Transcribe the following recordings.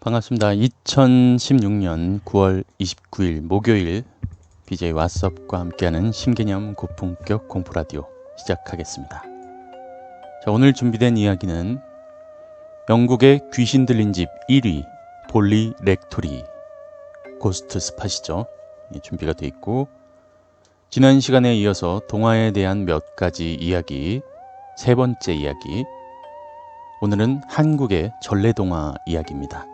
반갑습니다. 2016년 9월 29일 목요일 BJ 왓썹과 함께하는 신개념 고품격 공포라디오 시작하겠습니다. 자, 오늘 준비된 이야기는 영국의 귀신 들린 집 1위 볼리 렉토리 고스트 스팟이죠. 준비가 되어 있고, 지난 시간에 이어서 동화에 대한 몇 가지 이야기, 세 번째 이야기, 오늘은 한국의 전래동화 이야기입니다.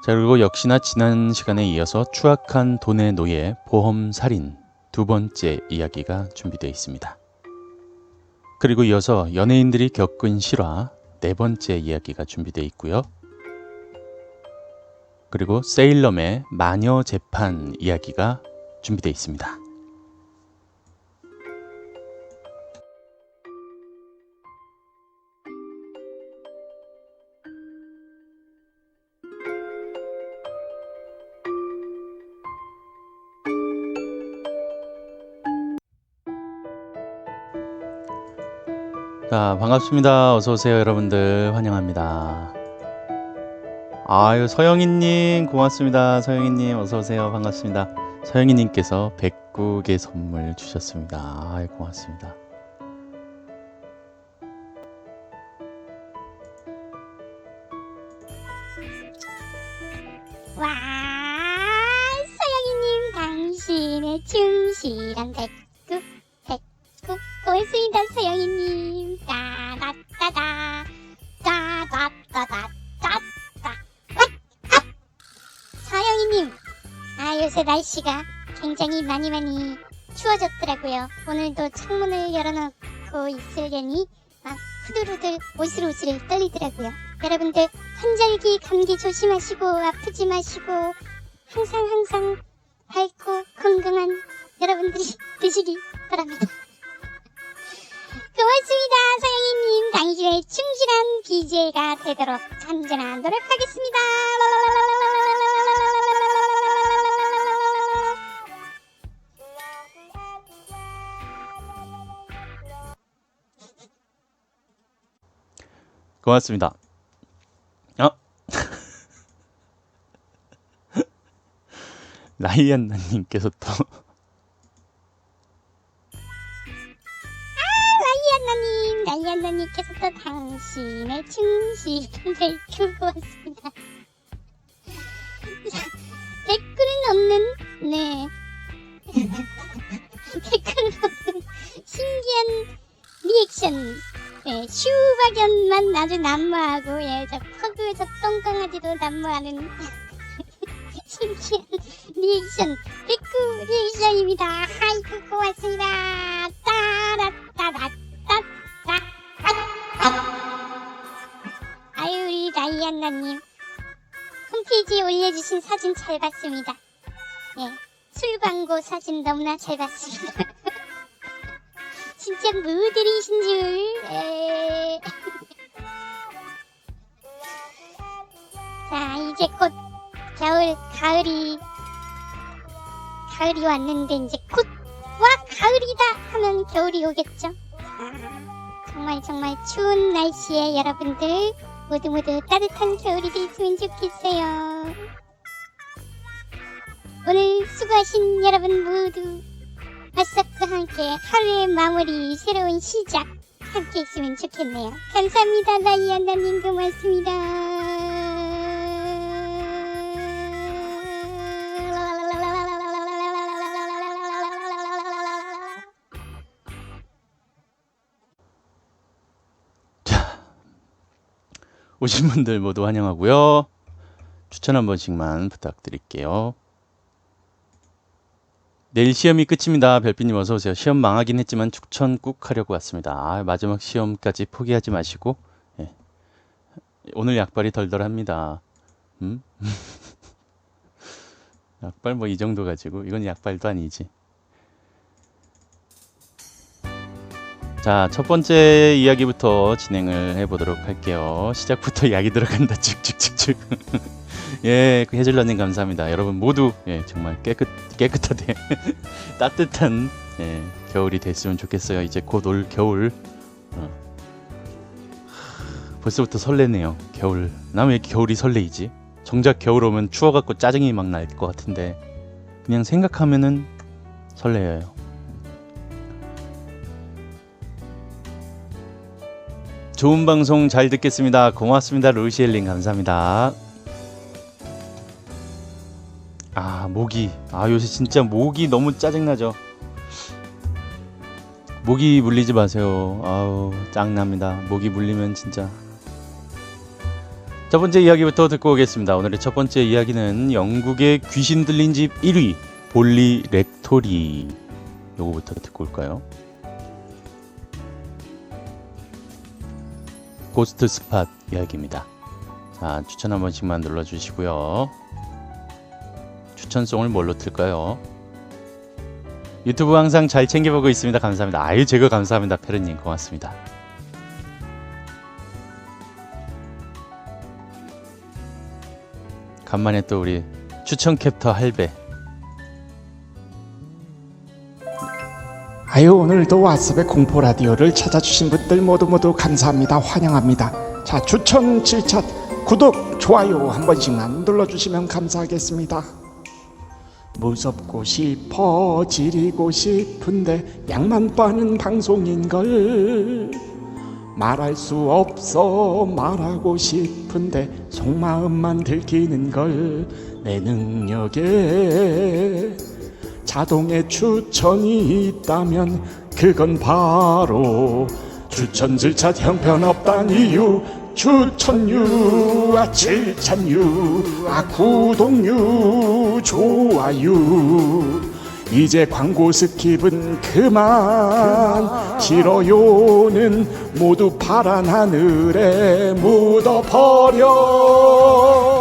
자, 그리고 역시나 지난 시간에 이어서 추악한 돈의 노예 보험살인 두 번째 이야기가 준비되어 있습니다. 그리고 이어서 연예인들이 겪은 실화 네 번째 이야기가 준비되어 있고요. 그리고 세일럼의 마녀 재판 이야기가 준비되어 있습니다. 자, 반갑습니다. 어서오세요, 여러분들. 환영합니다. 아유, 서영이님, 고맙습니다. 서영이님, 어서오세요. 반갑습니다. 서영이님께서 109개 선물 주셨습니다. 아유, 고맙습니다. 와, 서영이님, 당신의 충실한 백국 고맙습니다. 서영이님, 따다따다 따다따다 따다. 서영이님, 요새 날씨가 굉장히 많이 추워졌더라고요. 오늘도 창문을 열어놓고 있으려니 막 후들후들 오슬오슬 떨리더라고요. 여러분들 환절기 감기 조심하시고 아프지 마시고 항상 밝고 건강한 여러분들이 되시기 바랍니다. 고맙습니다. 서영이님, 당신의 충실한 BJ가 되도록 언제나 노력하겠습니다. 고맙습니다. 라이안나님께서 또 라이안나님께서 또 당신의 충실한 백구 고맙습니다. 댓글은 없는 댓글은 없는 신기한 리액션, 슈박연만 아주 난무하고, 저 퍼그 저 똥강아지도 난무하는 신기한 리액션, 백구 리액션입니다. 아이고 고맙습니다. 따라따라따따. 아유, 우리 라이안나님, 홈페이지에 올려주신 사진 잘 봤습니다. 술 광고 사진 너무나 잘 봤습니다. 진짜 모델이신 줄. 자, 이제 곧 가을이 왔는데 이제 곧 와 가을이다 하면 겨울이 오겠죠. 정말 추운 날씨에 여러분들 모두 따뜻한 겨울이 됐으면 좋겠어요. 오늘 수고하신 여러분 모두 왓썹과 함께 하루의 마무리, 새로운 시작 함께 했으면 좋겠네요. 감사합니다. 라이안나님 고맙습니다. 오신 분들 모두 환영하고요. 추천 한 번씩만 부탁드릴게요. 내일 시험이 끝입니다. 별빛님 어서오세요. 시험 망하긴 했지만 추천 꾹 하려고 왔습니다. 마지막 시험까지 포기하지 마시고, 오늘 약발이 덜덜합니다. 약발 뭐 이 정도 가지고 이건 약발도 아니지. 자, 첫 번째 이야기부터 진행을 해보도록 할게요. 시작부터 이야기 들어간다. 쭉쭉쭉쭉. 예, 그 해질러님 감사합니다. 여러분 모두 정말 깨끗하게 따뜻한 겨울이 됐으면 좋겠어요. 이제 곧 올 겨울. 벌써부터 설레네요. 겨울. 난 왜 이렇게 겨울이 설레이지? 정작 겨울 오면 추워갖고 짜증이 막 날 것 같은데 그냥 생각하면은 설레요. 좋은 방송 잘 듣겠습니다. 고맙습니다. 루시엘링 감사합니다. 모기. 요새 진짜 모기 너무 짜증나죠. 모기 물리지 마세요. 짱납니다. 모기 물리면 진짜. 첫 번째 이야기부터 듣고 오겠습니다. 오늘의 첫 번째 이야기는 영국의 귀신 들린 집 1위 볼리 렉토리. 요거부터 듣고 올까요? 고스트 스팟 이야기입니다. 자, 추천 한 번씩만 눌러주시고요. 추천송을 뭘로 틀까요? 유튜브 항상 잘 챙겨보고 있습니다. 감사합니다. 제가 감사합니다. 페르님 고맙습니다. 간만에 또 우리 추천 캡터 할배. 오늘도 왓썹의 공포 라디오를 찾아주신 분들 모두 감사합니다. 환영합니다. 자, 추천, 질차, 구독, 좋아요 한 번씩만 눌러주시면 감사하겠습니다. 무섭고 싶어 지리고 싶은데 양만 빠는 방송인걸. 말할 수 없어 말하고 싶은데 속마음만 들키는걸. 내 능력에 자동의 추천이 있다면 그건 바로 추천 질차 형편없단 이유. 추천유, 질찬유, 구독유, 좋아요. 이제 광고 스킵은 그만. 싫어요는 모두 파란 하늘에 묻어버려.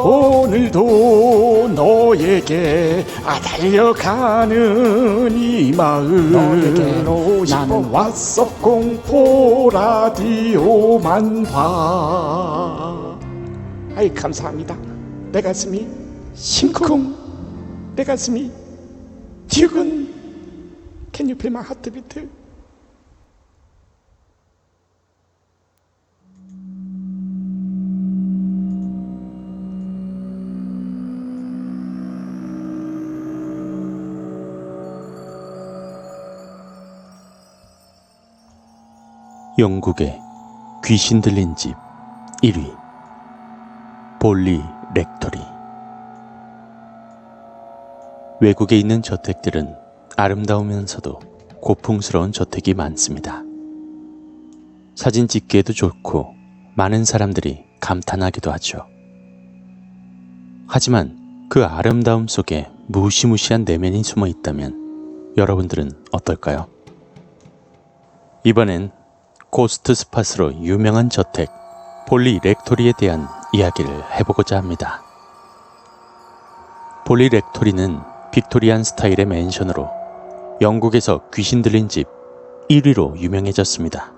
오늘도 너에게 달려가는 이 마음. 너에게로 나는 왓썹 공포 라디오만 봐. 감사합니다. 내 가슴이 심쿵, 내 가슴이 지금 Can you feel my heartbeat? 영국의 귀신 들린 집 1위 볼리 렉토리. 외국에 있는 저택들은 아름다우면서도 고풍스러운 저택이 많습니다. 사진 찍기에도 좋고 많은 사람들이 감탄하기도 하죠. 하지만 그 아름다움 속에 무시무시한 내면이 숨어 있다면 여러분들은 어떨까요? 이번엔 고스트 스팟으로 유명한 저택 볼리 렉토리에 대한 이야기를 해보고자 합니다. 볼리 렉토리는 빅토리안 스타일의 맨션으로 영국에서 귀신 들린 집 1위로 유명해졌습니다.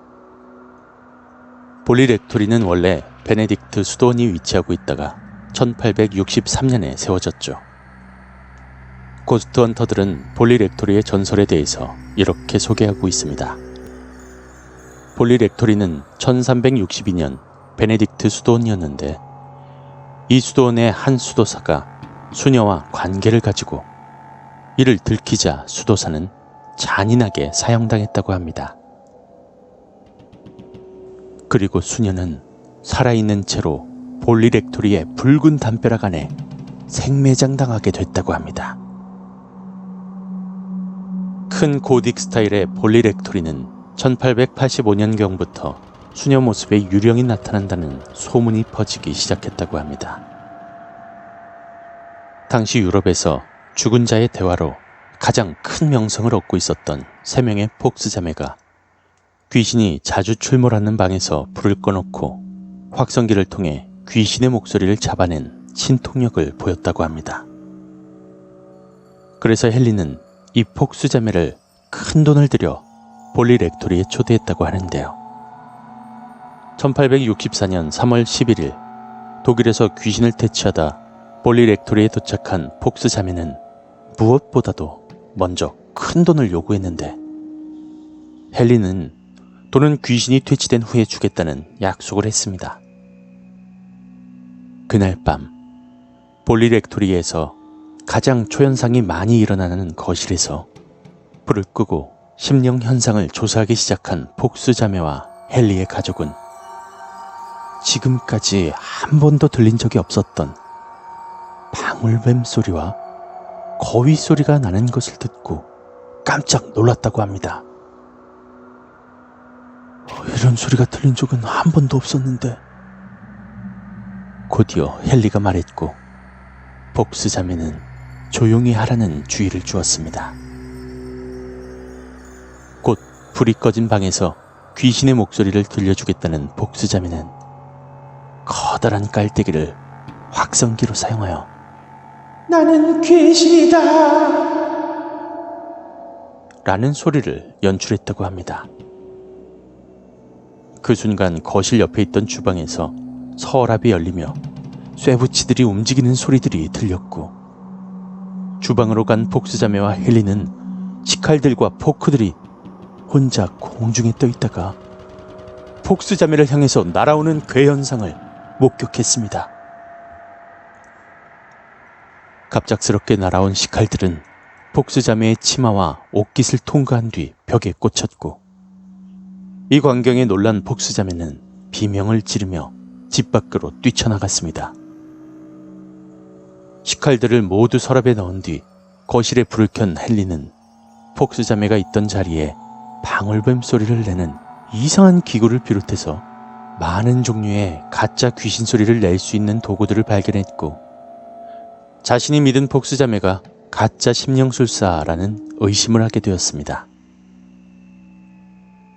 볼리 렉토리는 원래 베네딕트 수도원이 위치하고 있다가 1863년에 세워졌죠. 고스트 헌터들은 볼리 렉토리의 전설에 대해서 이렇게 소개하고 있습니다. 볼리 렉토리는 1362년 베네딕트 수도원이었는데 이 수도원의 한 수도사가 수녀와 관계를 가지고 이를 들키자 수도사는 잔인하게 사형당했다고 합니다. 그리고 수녀는 살아있는 채로 볼리 렉토리의 붉은 담벼락 안에 생매장당하게 됐다고 합니다. 큰 고딕 스타일의 볼리 렉토리는 1885년경부터 수녀 모습의 유령이 나타난다는 소문이 퍼지기 시작했다고 합니다. 당시 유럽에서 죽은 자의 대화로 가장 큰 명성을 얻고 있었던 세 명의 폭스 자매가 귀신이 자주 출몰하는 방에서 불을 꺼놓고 확성기를 통해 귀신의 목소리를 잡아낸 신통력을 보였다고 합니다. 그래서 헨리는 이 폭스 자매를 큰 돈을 들여 볼리 렉토리에 초대했다고 하는데요. 1864년 3월 11일 독일에서 귀신을 퇴치하다 볼리 렉토리에 도착한 폭스 자매는 무엇보다도 먼저 큰 돈을 요구했는데 헨리는 돈은 귀신이 퇴치된 후에 주겠다는 약속을 했습니다. 그날 밤 볼리 렉토리에서 가장 초현상이 많이 일어나는 거실에서 불을 끄고 심령 현상을 조사하기 시작한 폭스 자매와 헨리의 가족은 지금까지 한 번도 들린 적이 없었던 방울뱀 소리와 거위 소리가 나는 것을 듣고 깜짝 놀랐다고 합니다. 이런 소리가 들린 적은 한 번도 없었는데. 곧이어 헨리가 말했고 폭스 자매는 조용히 하라는 주의를 주었습니다. 곧 불이 꺼진 방에서 귀신의 목소리를 들려주겠다는 폭스 자매는 커다란 깔때기를 확성기로 사용하여 나는 귀신이다 라는 소리를 연출했다고 합니다. 그 순간 거실 옆에 있던 주방에서 서랍이 열리며 쇠붙이들이 움직이는 소리들이 들렸고 주방으로 간 폭스 자매와 헨리는 식칼들과 포크들이 혼자 공중에 떠 있다가 폭스 자매를 향해서 날아오는 괴 현상을 목격했습니다. 갑작스럽게 날아온 식칼들은 폭스 자매의 치마와 옷깃을 통과한 뒤 벽에 꽂혔고 이 광경에 놀란 폭스 자매는 비명을 지르며 집 밖으로 뛰쳐나갔습니다. 식칼들을 모두 서랍에 넣은 뒤 거실에 불을 켠 헨리는 폭스 자매가 있던 자리에 방울뱀 소리를 내는 이상한 기구를 비롯해서 많은 종류의 가짜 귀신 소리를 낼 수 있는 도구들을 발견했고 자신이 믿은 폭스 자매가 가짜 심령술사라는 의심을 하게 되었습니다.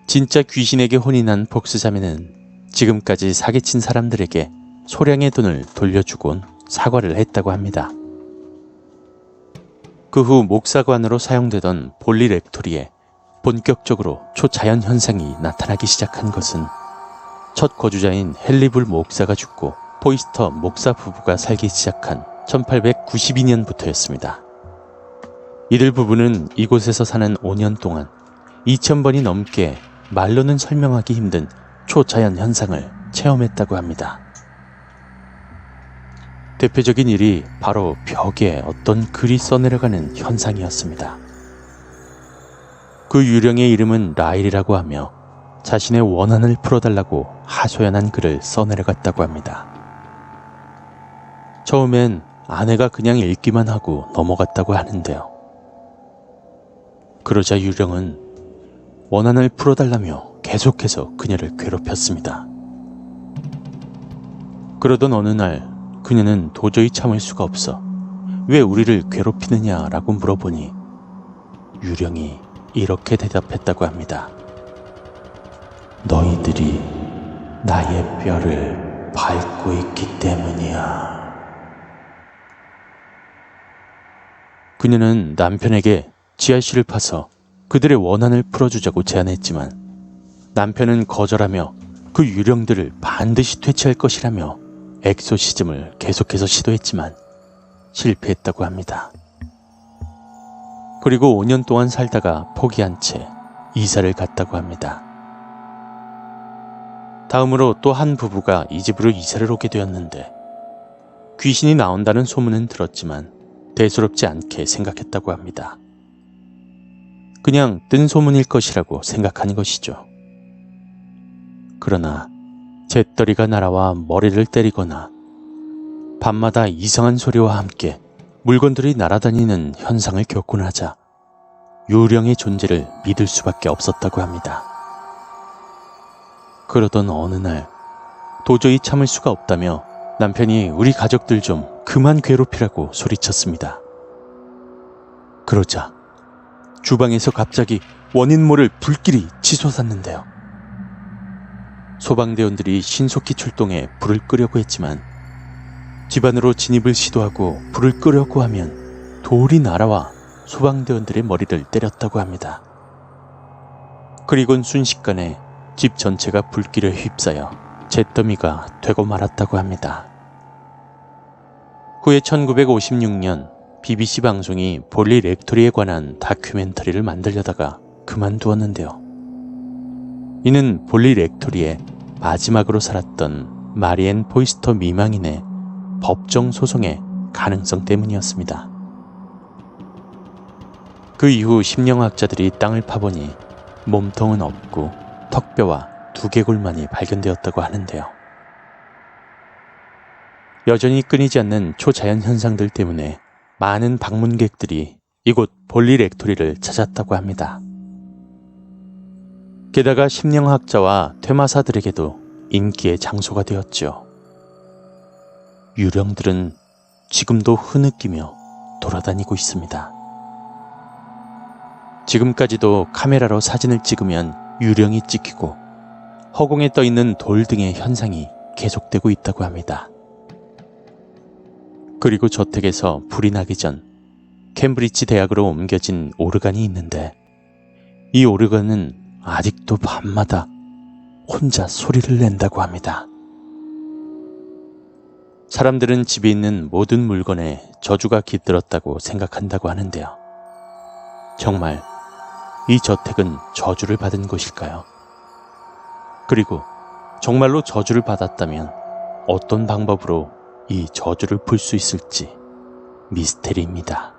진짜 귀신에게 혼이 난 폭스 자매는 지금까지 사기친 사람들에게 소량의 돈을 돌려주곤 사과를 했다고 합니다. 그 후 목사관으로 사용되던 볼리 렉토리에 본격적으로 초자연 현상이 나타나기 시작한 것은 첫 거주자인 헨리불 목사가 죽고 포이스터 목사 부부가 살기 시작한 1892년부터였습니다. 이들 부부는 이곳에서 사는 5년 동안 2000번이 넘게 말로는 설명하기 힘든 초자연 현상을 체험했다고 합니다. 대표적인 일이 바로 벽에 어떤 글이 써내려가는 현상이었습니다. 그 유령의 이름은 라일이라고 하며 자신의 원한을 풀어달라고 하소연한 글을 써내려갔다고 합니다. 처음엔 아내가 그냥 읽기만 하고 넘어갔다고 하는데요. 그러자 유령은 원한을 풀어달라며 계속해서 그녀를 괴롭혔습니다. 그러던 어느 날 그녀는 도저히 참을 수가 없어 왜 우리를 괴롭히느냐라고 물어보니 유령이 이렇게 대답했다고 합니다. 너희들이 나의 뼈를 밟고 있기 때문이야. 그녀는 남편에게 지하실을 파서 그들의 원한을 풀어주자고 제안했지만 남편은 거절하며 그 유령들을 반드시 퇴치할 것이라며 엑소시즘을 계속해서 시도했지만 실패했다고 합니다. 그리고 5년 동안 살다가 포기한 채 이사를 갔다고 합니다. 다음으로 또 한 부부가 이 집으로 이사를 오게 되었는데 귀신이 나온다는 소문은 들었지만 대수롭지 않게 생각했다고 합니다. 그냥 뜬 소문일 것이라고 생각하는 것이죠. 그러나 잿더리가 날아와 머리를 때리거나 밤마다 이상한 소리와 함께 물건들이 날아다니는 현상을 겪고 나자 유령의 존재를 믿을 수밖에 없었다고 합니다. 그러던 어느 날 도저히 참을 수가 없다며 남편이 우리 가족들 좀 그만 괴롭히라고 소리쳤습니다. 그러자 주방에서 갑자기 원인 모를 불길이 치솟았는데요. 소방대원들이 신속히 출동해 불을 끄려고 했지만 집 안으로 진입을 시도하고 불을 끄려고 하면 돌이 날아와 소방대원들의 머리를 때렸다고 합니다. 그리곤 순식간에 집 전체가 불길에 휩싸여 잿더미가 되고 말았다고 합니다. 후에 1956년 BBC 방송이 볼리 렉토리에 관한 다큐멘터리를 만들려다가 그만두었는데요. 이는 볼리 렉토리에 마지막으로 살았던 마리앤 포이스터 미망인의 법정 소송의 가능성 때문이었습니다. 그 이후 심령학자들이 땅을 파보니 몸통은 없고 턱뼈와 두개골만이 발견되었다고 하는데요. 여전히 끊이지 않는 초자연 현상들 때문에 많은 방문객들이 이곳 볼리 렉토리를 찾았다고 합니다. 게다가 심령학자와 퇴마사들에게도 인기의 장소가 되었죠. 유령들은 지금도 흐느끼며 돌아다니고 있습니다. 지금까지도 카메라로 사진을 찍으면 유령이 찍히고 허공에 떠있는 돌 등의 현상이 계속되고 있다고 합니다. 그리고 저택에서 불이 나기 전 캠브리지 대학으로 옮겨진 오르간이 있는데 이 오르간은 아직도 밤마다 혼자 소리를 낸다고 합니다. 사람들은 집에 있는 모든 물건에 저주가 깃들었다고 생각한다고 하는데요. 정말 이 저택은 저주를 받은 곳일까요? 그리고 정말로 저주를 받았다면 어떤 방법으로 이 저주를 풀 수 있을지 미스테리입니다.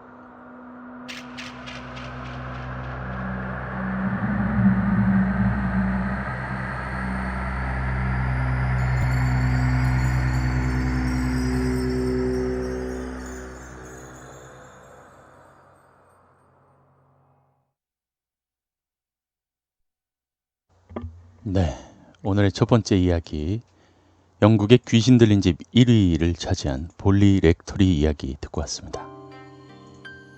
네, 오늘의 첫 번째 이야기, 영국의 귀신 들린 집 1위를 차지한 볼리 렉토리 이야기 듣고 왔습니다.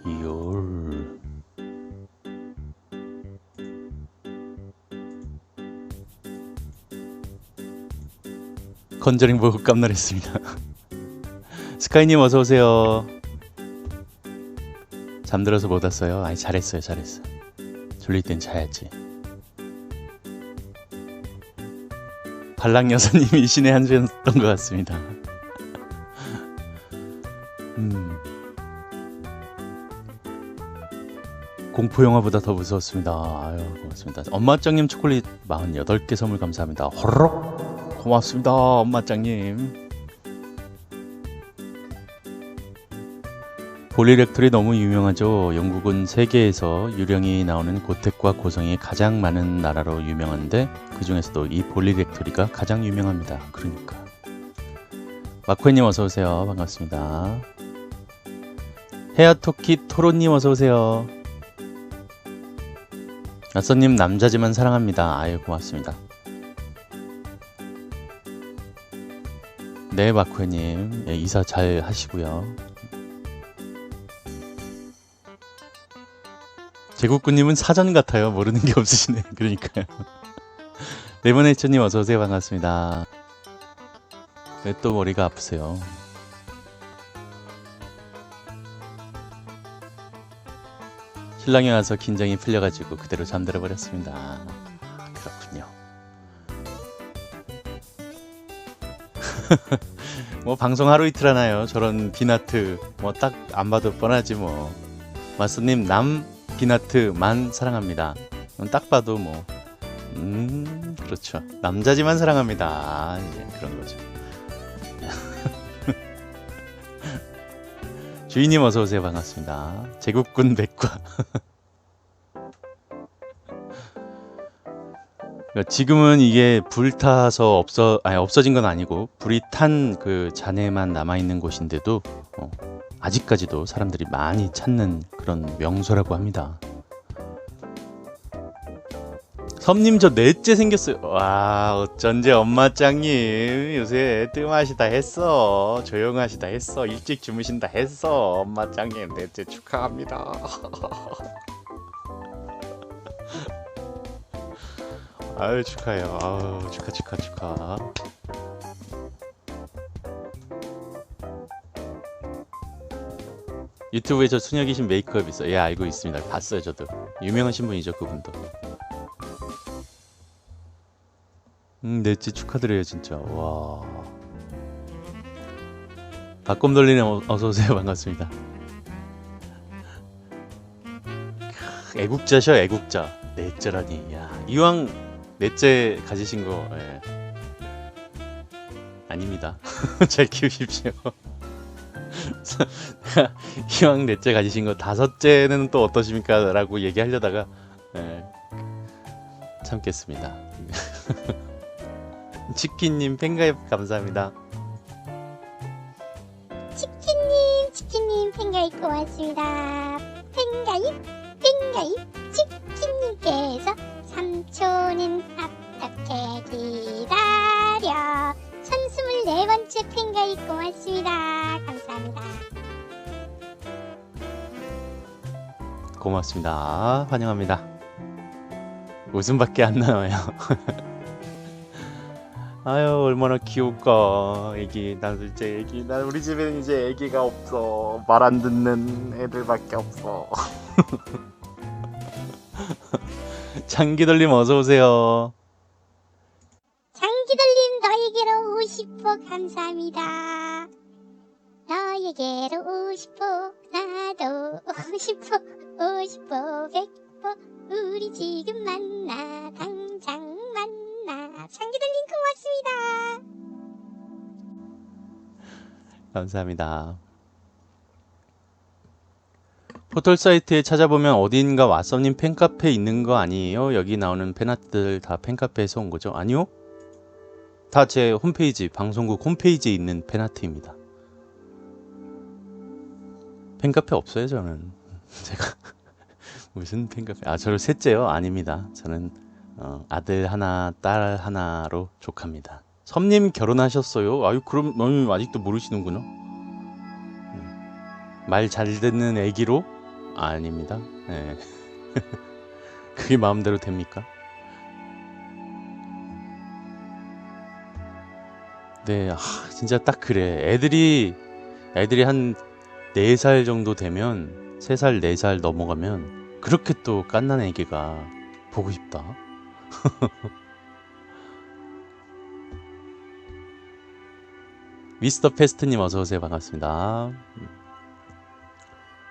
이올... 컨저링 보고 깜놀했습니다. 스카이님 어서오세요. 잠들어서 못 왔어요? 아니 잘했어요. 졸릴 땐 자야지. 발랑 여사님이 신의 한 수였던 것 같습니다. 공포 영화보다 더 무서웠습니다. 아유 고맙습니다. 엄마짱님 초콜릿 48개 선물 감사합니다. 호로록 고맙습니다. 엄마짱님. 볼리 렉토리 너무 유명하죠. 영국은 세계에서 유령이 나오는 고택과 고성이 가장 많은 나라로 유명한데 그 중에서도 이 볼리 렉토리가 가장 유명합니다. 그러니까 마코님 어서오세요. 반갑습니다. 헤아토키 토로님 어서오세요. 아서님 남자지만 사랑합니다. 아유 고맙습니다. 네 마코님 예, 이사 잘 하시고요. 제국군님은 사전 같아요. 모르는 게 없으시네. 그러니까요. 네모네이처님 어서오세요. 반갑습니다. 왜 또 머리가 아프세요? 신랑이 와서 긴장이 풀려가지고 그대로 잠들어 버렸습니다. 그렇군요. 뭐 방송 하루 이틀 하나요? 저런 비나트 뭐 딱 안 봐도 뻔하지 뭐. 마스님 남 비나트만 사랑합니다. 딱 봐도 뭐 그렇죠. 남자지만 사랑합니다. 예, 그런 거죠. 주인님 어서 오세요. 반갑습니다. 제국군 백과. 지금은 이게 불타서 없어진 건 아니고 불이 탄 그 잔해만 남아 있는 곳인데도 아직까지도 사람들이 많이 찾는 그런 명소라고 합니다. 섬님 저 넷째 생겼어요. 와 어쩐지 엄마짱님 요새 뜸하시다 했어. 조용하시다 했어. 일찍 주무신다 했어. 엄마짱님 넷째 축하합니다. 아유 축하해요. 아유 축하. 유튜브에 저 수녀귀신 메이크업 있어요. 예 알고 있습니다. 봤어요 저도. 유명하신 분이죠 그분도. 넷째 축하드려요 진짜. 와. 박검돌리님 어서오세요. 반갑습니다. 애국자셔 애국자. 넷째라니. 야 이왕 넷째 가지신 거 예. 아닙니다. 잘 키우십시오. 내가 이왕 넷째 가지신 거 다섯째는 또 어떠십니까? 라고 얘기하려다가 예, 참겠습니다. 치킨님 팬가입 감사합니다. 치킨님 팬가입 고맙습니다. 팬가입 치킨님께서 삼촌은 어떻게 기다려 1024번째 팬가입 고맙습니다. 감사합니다. 고맙습니다. 환영합니다. 웃음밖에 안 나와요. 아유 얼마나 귀여울까. 애기 난 이제 애기 난 우리 집에는 이제 애기가 없어. 말 안 듣는 애들밖에 없어. 장기돌림 어서 오세요. 장기돌림 너에게로 오고 싶어 감사합니다. 너에게로 오고 싶어 나도 오고 싶어 백퍼 우리 지금 만나 당장 만나. 장기돌림 고맙습니다. 감사합니다. 포털 사이트에 찾아보면 어딘가 왓썸님 팬카페 있는 거 아니에요? 여기 나오는 팬아트들 다 팬카페에서 온 거죠? 아니요? 다 제 홈페이지, 방송국 홈페이지에 있는 팬아트입니다. 팬카페 없어요 저는. 제가 무슨 팬카페? 아 저를 셋째요? 아닙니다. 저는 아들 하나, 딸 하나로 족합니다. 섬님 결혼하셨어요? 아유 그럼 너는 아직도 모르시는구나. 말 잘 듣는 애기로? 아닙니다. 네. 그게 마음대로 됩니까? 네, 진짜 딱 그래. 애들이 한 4살 정도 되면 3살, 4살 넘어가면 그렇게 또 갓난 애기가 보고 싶다. 미스터 페스트님 어서오세요. 반갑습니다.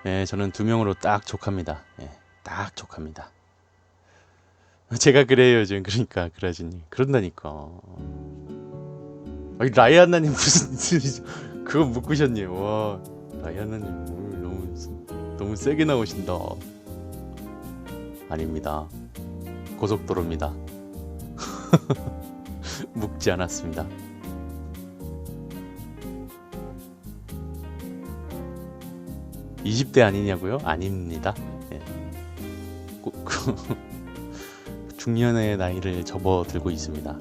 네, 저는 2명으로 딱 족합니다. 네, 딱 족합니다. 제가 그래요 요즘. 그러니까 그라지님 그런다니까. 아니 라이아나님 무슨 그거 묶으셨니? 와 라이아나님 오늘 너무 세게 나오신다. 아닙니다. 고속도로입니다. 묶지 않았습니다. (20대) 아니냐고요? 아닙니다. 예. 중년의 나이를 접어들고 있습니다.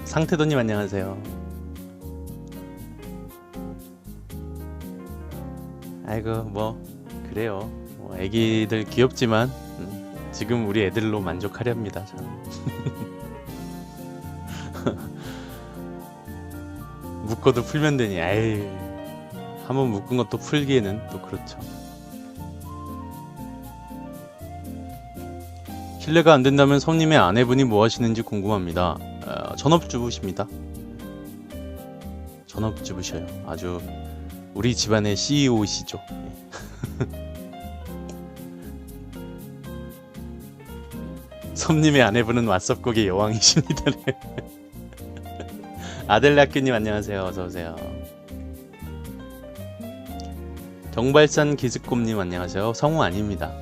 상태도님 안녕하세요. 아이고 뭐 그래요. 뭐 애기들 귀엽지만 지금 우리 애들로 만족하렵니다. 저는. 묶어도 풀면 되니. 에이 한번 묶은 것도 풀기에는 또 그렇죠. 실례가 안 된다면 성님의 아내분이 뭐 하시는지 궁금합니다. 전업주부십니다. 전업주부셔요. 아주 우리 집안의 CEO시죠. 성님의 아내분은 왓썹곡의 여왕이십니다. 아델라큐님 안녕하세요. 어서오세요. 정발산 기스꼼님 안녕하세요. 성우 아닙니다.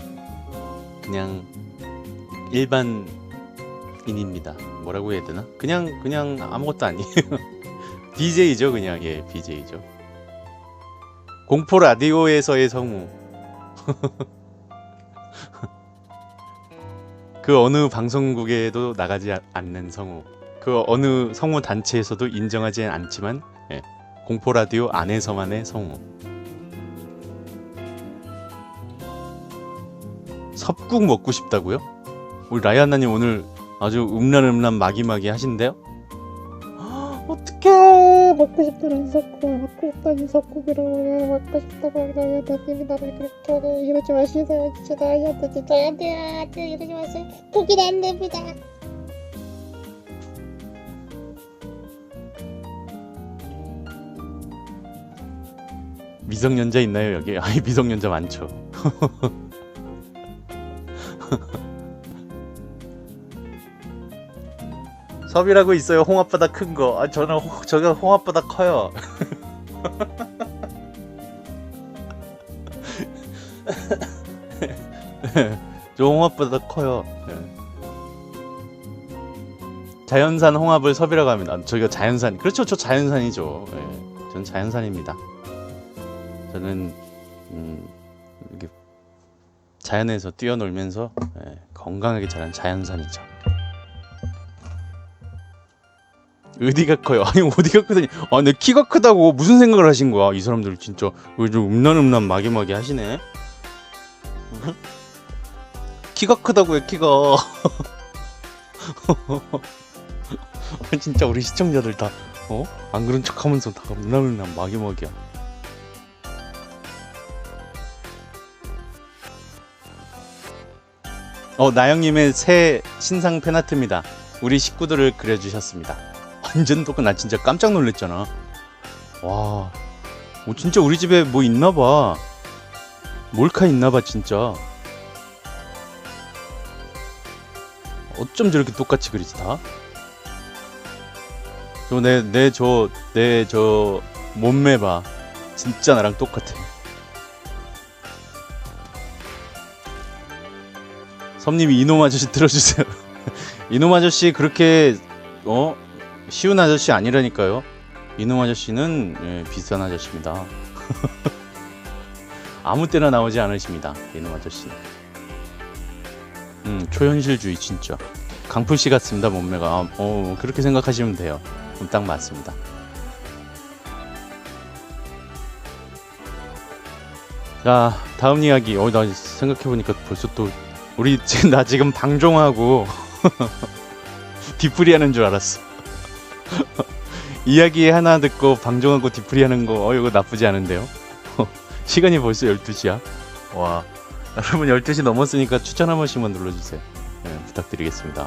그냥 일반인입니다. 뭐라고 해야 되나? 그냥 아무것도 아니에요. BJ죠 그냥. 예, BJ죠. 공포 라디오에서의 성우. 그 어느 방송국에도 나가지 않는 성우. 그 어느 성우 단체에서도 인정하지 않지만 예, 공포 라디오 안에서만의 성우. 섭국 먹고 싶다고요? 우리 라이아나님 오늘 아주 음란음란 마기마기 하신대요? 어떡해. 먹고 싶다는 섭국, 먹고 싶다는 섭국으로 먹고 싶다고 라이아나님이 나를 그렇게 하네. 이러지 마시세요. 진짜 라이아나 진짜 안 돼요. 이러지 마세요. 독일 안 됩니다. 미성년자 있나요 여기? 아이 미성년자 많죠. 섭이라고 있어요. 홍합보다 큰 거. 아 저는 저가 홍합보다 커요. 저 홍합보다 커요. 자연산 홍합을 섭이라고 합니다. 저희가 자연산, 그렇죠, 저 자연산이죠. 전 자연산입니다. 저는 이렇게 자연에서 뛰어놀면서 건강하게 자란 자연산이죠. 어디가 커요? 아니 어디가 크다니? 아, 내 키가 크다고 무슨 생각을 하신 거야? 이 사람들 진짜 좀 음란음란 마기마기 하시네. 키가 크다고요, 키가. 진짜 우리 시청자들 다 안 그런 척하면서 다 음란음란 마기마기야. 나영님의 새 신상 팬아트입니다. 우리 식구들을 그려주셨습니다. 완전 똑같. 나 진짜 깜짝 놀랐잖아. 와, 진짜 우리 집에 뭐 있나봐. 몰카 있나봐 진짜. 어쩜 저렇게 똑같이 그리지 다? 내 저 몸매 봐. 진짜 나랑 똑같아. 섬님이 이놈 아저씨 들어주세요. 이놈 아저씨 그렇게 쉬운 아저씨 아니라니까요. 이놈 아저씨는 비싼 아저씨입니다. 아무 때나 나오지 않으십니다. 이놈 아저씨. 초현실주의 진짜. 강풀씨 같습니다 몸매가. 그렇게 생각하시면 돼요. 그럼 딱 맞습니다. 자, 다음 이야기. 나 생각해보니까 벌써 또 나 지금 방종하고 뒤풀이 하는 줄 알았어. 이야기 하나 듣고 방종하고 뒤풀이 하는 거 이거 나쁘지 않은데요. 시간이 벌써 12시야. 와, 여러분 12시 넘었으니까 추천 한 번씩만 눌러주세요. 부탁드리겠습니다.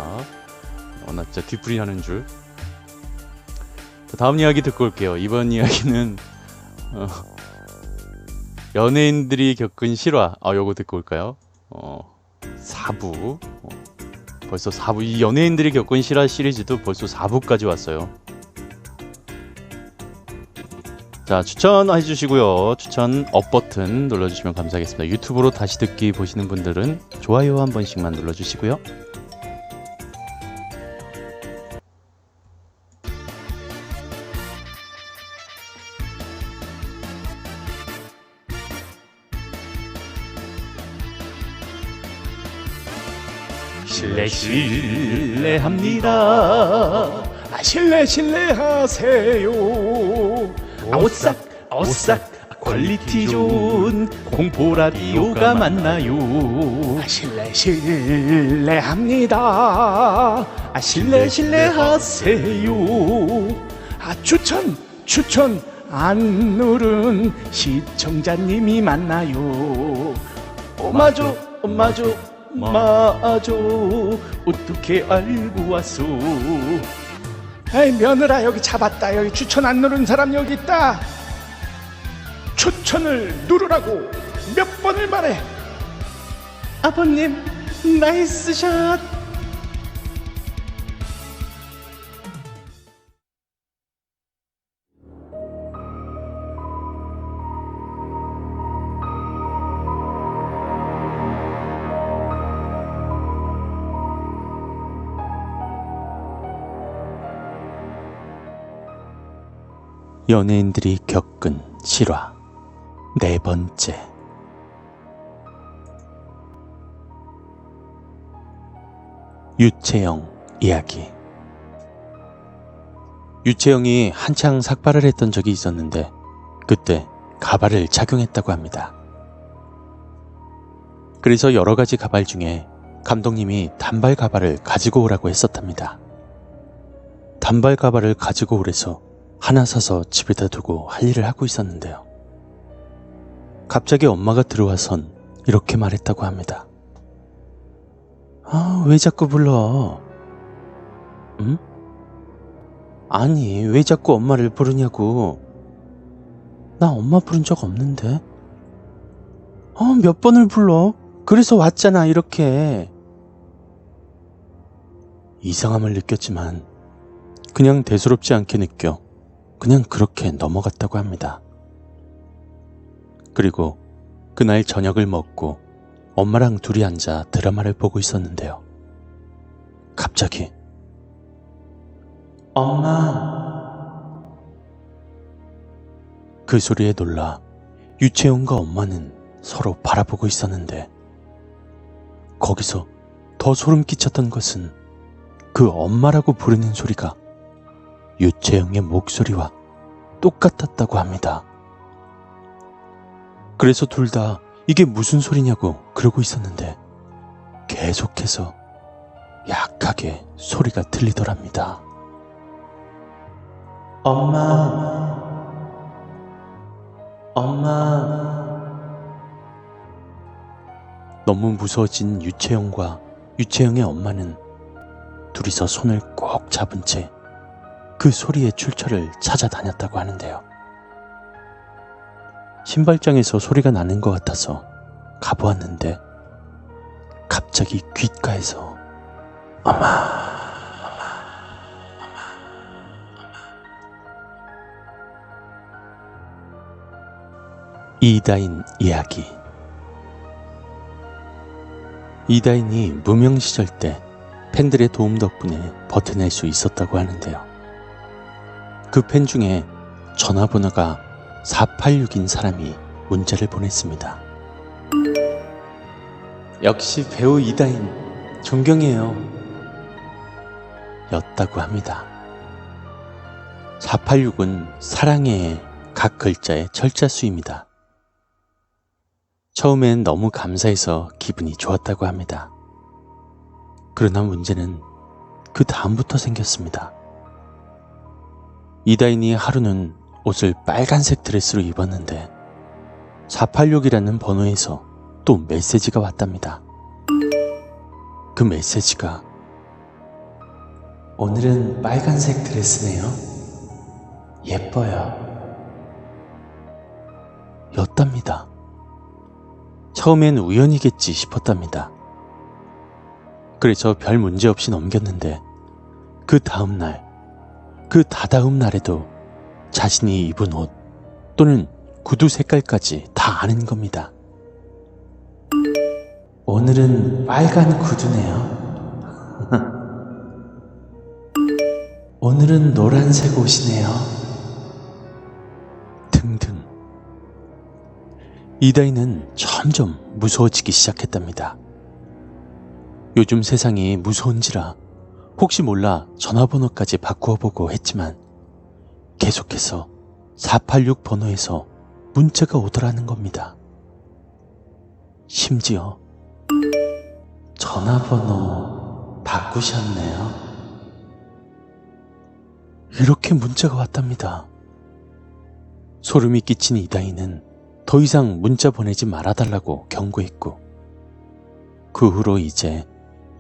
나 진짜 뒤풀이 하는 줄. 다음 이야기 듣고 올게요. 이번 이야기는 연예인들이 겪은 실화. 요거 듣고 올까요? 4부. 벌써 4부. 이 연예인들이 겪은 실화 시리즈도 벌써 4부까지 왔어요. 자, 추천해 주시고요. 추천 업 버튼 눌러주시면 감사하겠습니다. 유튜브로 다시 듣기 보시는 분들은 좋아요 한 번씩만 눌러주시고요. 실례합니다. 실례하세요. 오싹 퀄리티 좋은 공포라디오가 맞나요? 실례합니다. 실례하세요. 추천 안 누른 시청자님이 맞나요? 맞아 어떻게 알고 왔어? 에이, 며느라 여기 잡았다. 여기 추천 안 누른 사람 여기 있다. 추천을 누르라고 몇 번을 말해. 아버님 나이스 샷. 연예인들이 겪은 실화 4번째. 유채영 이야기. 유채영이 한창 삭발을 했던 적이 있었는데 그때 가발을 착용했다고 합니다. 그래서 여러 가지 가발 중에 감독님이 단발 가발을 가지고 오라고 했었답니다. 단발 가발을 가지고 오래서 하나 사서 집에다 두고 할 일을 하고 있었는데요. 갑자기 엄마가 들어와선 이렇게 말했다고 합니다. 왜 자꾸 불러? 응? 아니, 왜 자꾸 엄마를 부르냐고. 나 엄마 부른 적 없는데. 몇 번을 불러? 그래서 왔잖아, 이렇게. 이상함을 느꼈지만 그냥 대수롭지 않게 느껴 그냥 그렇게 넘어갔다고 합니다. 그리고 그날 저녁을 먹고 엄마랑 둘이 앉아 드라마를 보고 있었는데요. 갑자기 엄마! 그 소리에 놀라 유채영과 엄마는 서로 바라보고 있었는데, 거기서 더 소름 끼쳤던 것은 그 엄마라고 부르는 소리가 유채영의 목소리와 똑같았다고 합니다. 그래서 둘 다 이게 무슨 소리냐고 그러고 있었는데 계속해서 약하게 소리가 들리더랍니다. 엄마, 엄마. 너무 무서워진 유채영과 유채영의 엄마는 둘이서 손을 꼭 잡은 채 그 소리의 출처를 찾아다녔다고 하는데요. 신발장에서 소리가 나는 것 같아서 가보았는데 갑자기 귓가에서 엄마, 이다인 이야기. 이다인이 무명 시절 때 팬들의 도움 덕분에 버텨낼 수 있었다고 하는데요. 그 팬 중에 전화번호가 486인 사람이 문자를 보냈습니다. 역시 배우 이다인 존경해요. 였다고 합니다. 486은 사랑해의 각 글자의 철자수입니다. 처음엔 너무 감사해서 기분이 좋았다고 합니다. 그러나 문제는 그 다음부터 생겼습니다. 이다인이 하루는 옷을 빨간색 드레스로 입었는데 486이라는 번호에서 또 메시지가 왔답니다. 그 메시지가 오늘은 빨간색 드레스네요. 예뻐요. 였답니다. 처음엔 우연이겠지 싶었답니다. 그래서 별 문제 없이 넘겼는데 그 다음날, 그 다다음 날에도 자신이 입은 옷 또는 구두 색깔까지 다 아는 겁니다. 오늘은 빨간 구두네요. 오늘은 노란색 옷이네요. 등등. 이다인은 점점 무서워지기 시작했답니다. 요즘 세상이 무서운지라 혹시 몰라 전화번호까지 바꾸어보고 했지만 계속해서 486 번호에서 문자가 오더라는 겁니다. 심지어 전화번호 바꾸셨네요. 이렇게 문자가 왔답니다. 소름이 끼친 이다인은 더 이상 문자 보내지 말아달라고 경고했고, 그 후로 이제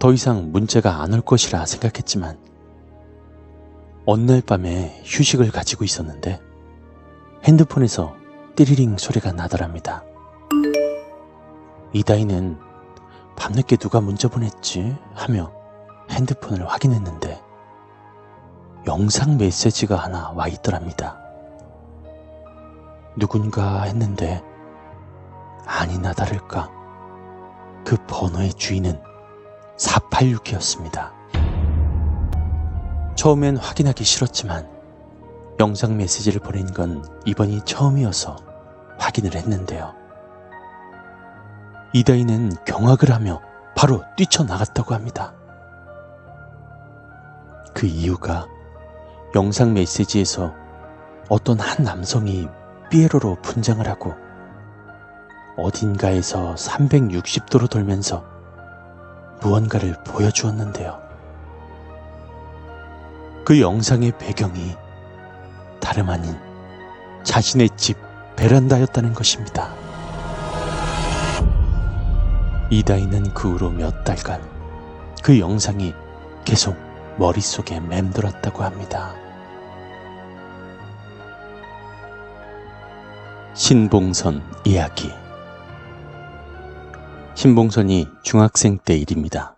더 이상 문자가 안 올 것이라 생각했지만 어느 날 밤에 휴식을 가지고 있었는데 핸드폰에서 띠리링 소리가 나더랍니다. 이다인은 밤늦게 누가 문자 보냈지 하며 핸드폰을 확인했는데 영상 메시지가 하나 와 있더랍니다. 누군가 했는데 아니나 다를까 그 번호의 주인은 486이었습니다. 처음엔 확인하기 싫었지만 영상 메시지를 보낸 건 이번이 처음이어서 확인을 했는데요. 이다인은 경악을 하며 바로 뛰쳐나갔다고 합니다. 그 이유가 영상 메시지에서 어떤 한 남성이 삐에로로 분장을 하고 어딘가에서 360도로 돌면서 무언가를 보여주었는데요. 그 영상의 배경이 다름 아닌 자신의 집 베란다였다는 것입니다. 이다인은 그 후로 몇 달간 그 영상이 계속 머릿속에 맴돌았다고 합니다. 신봉선 이야기. 신봉선이 중학생 때 일입니다.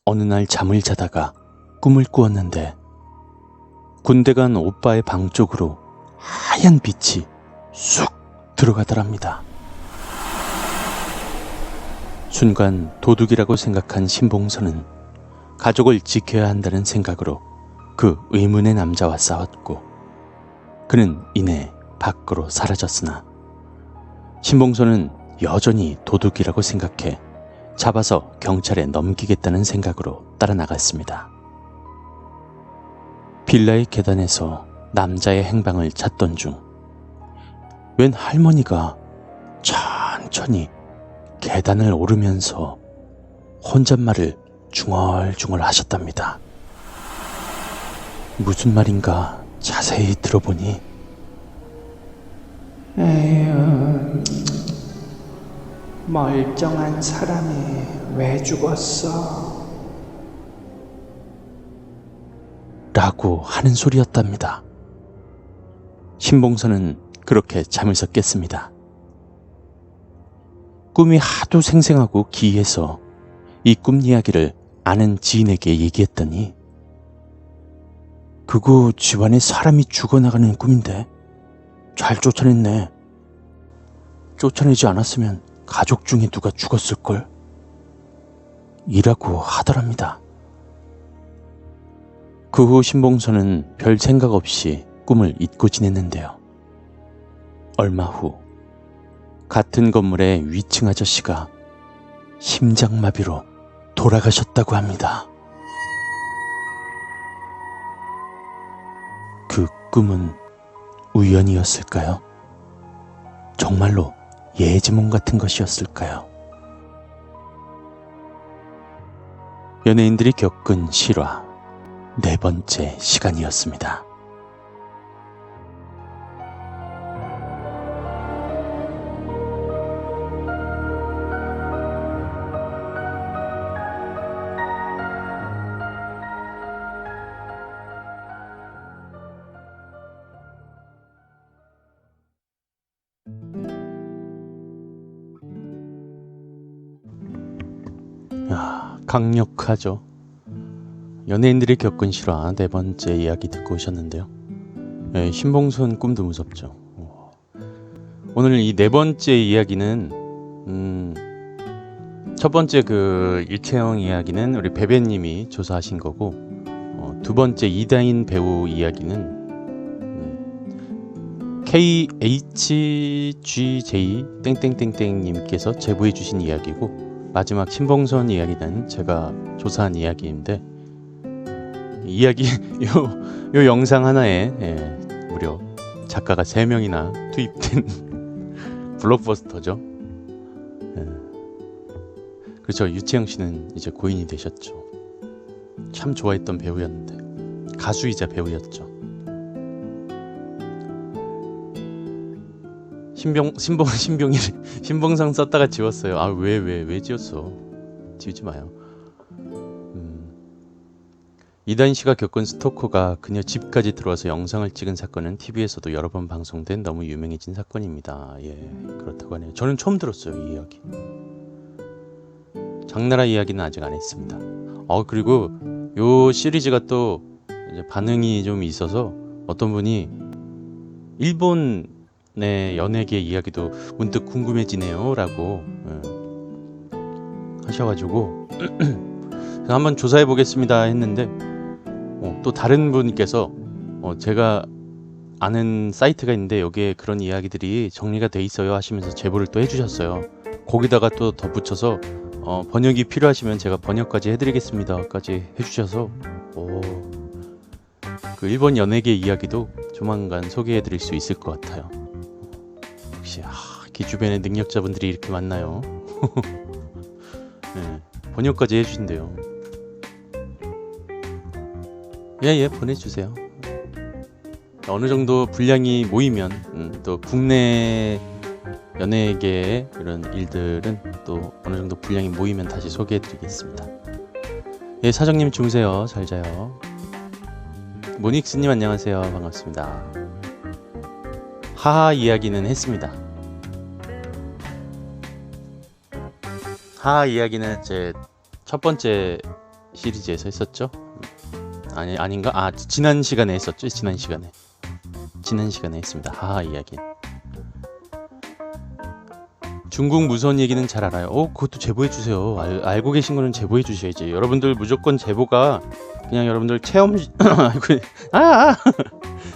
어느 날 잠을 자다가 꿈을 꾸었는데 군대 간 오빠의 방 쪽으로 하얀 빛이 쑥 들어가더랍니다. 순간 도둑이라고 생각한 신봉선은 가족을 지켜야 한다는 생각으로 그 의문의 남자와 싸웠고 그는 이내 밖으로 사라졌으나 신봉선은 여전히 도둑이라고 생각해 잡아서 경찰에 넘기겠다는 생각으로 따라 나갔습니다. 빌라의 계단에서 남자의 행방을 찾던 중 웬 할머니가 천천히 계단을 오르면서 혼잣말을 중얼중얼 하셨답니다. 무슨 말인가 자세히 들어보니 에휴, 멀쩡한 사람이 왜 죽었어? 라고 하는 소리였답니다. 신봉선은 그렇게 잠에서 깼습니다. 꿈이 하도 생생하고 기이해서 이 꿈 이야기를 아는 지인에게 얘기했더니 그거 집안에 사람이 죽어나가는 꿈인데 잘 쫓아냈네. 쫓아내지 않았으면 가족 중에 누가 죽었을걸? 이라고 하더랍니다. 그 후 신봉선은 별 생각 없이 꿈을 잊고 지냈는데요. 얼마 후 같은 건물의 위층 아저씨가 심장마비로 돌아가셨다고 합니다. 그 꿈은 우연이었을까요? 정말로 예지몽 같은 것이었을까요? 연예인들이 겪은 실화 4번째 시간이었습니다. 강력하죠. 연예인들이 겪은 실화 4번째 이야기 듣고 오셨는데요. 네, 신봉선 꿈도 무섭죠. 오늘 이 4번째 이야기는 첫 번째 그 일체형 이야기는 우리 베베님이 조사하신 거고, 두 번째 이다인 배우 이야기는 KHGJ 땡땡땡땡님께서 제보해 주신 이야기고, 마지막 신봉선 이야기는 제가 조사한 이야기인데, 이야기 요 영상 하나에 무려 작가가 3명이나 투입된 블록버스터죠. 그렇죠. 유채영 씨는 이제 고인이 되셨죠. 참 좋아했던 배우였는데, 가수이자 배우였죠. 신봉성 썼다가 지웠어요. 아, 왜 지웠어? 지우지 마요. 이다인 씨가 겪은 스토커가 그녀 집까지 들어와서 영상을 찍은 사건은 TV에서도 여러 번 방송된 너무 유명해진 사건입니다. 예, 그렇다고 하네요. 저는 처음 들었어요, 이 이야기. 장나라 이야기는 아직 안 했습니다. 그리고 요 시리즈가 또 이제 반응이 좀 있어서 어떤 분이 일본의 연예계 이야기도 문득 궁금해지네요 라고 하셔가지고 한번 조사해 보겠습니다 했는데, 또 다른 분께서 제가 아는 사이트가 있는데 여기에 그런 이야기들이 정리가 돼 있어요 하시면서 제보를 또 해주셨어요. 거기다가 또 덧붙여서 번역이 필요하시면 제가 번역까지 해드리겠습니다 까지 해주셔서 그 일본 연예계 이야기도 조만간 소개해드릴 수 있을 것 같아요. 역시 이렇게 주변에 능력자분들이 이렇게 많나요? 네, 번역까지 해주신대요. 예, 보내주세요. 어느 정도 분량이 모이면 또 국내 연예계의 이런 일들은 또 어느 정도 분량이 모이면 다시 소개해드리겠습니다. 예, 사장님 주무세요. 잘 자요. 모닉스님 안녕하세요. 반갑습니다. 하하 이야기는 했습니다. 하하 이야기는 제 첫 번째 시리즈에서 했었죠. 아닌가? 아, 지난 시간에 했었죠. 지난 시간에 했습니다. 하하 이야기. 중국 무선 얘기는 잘 알아요. 그것도 제보해 주세요. 알고 계신 거는 제보해 주셔야지. 여러분들 무조건 제보가 그냥 여러분들 체험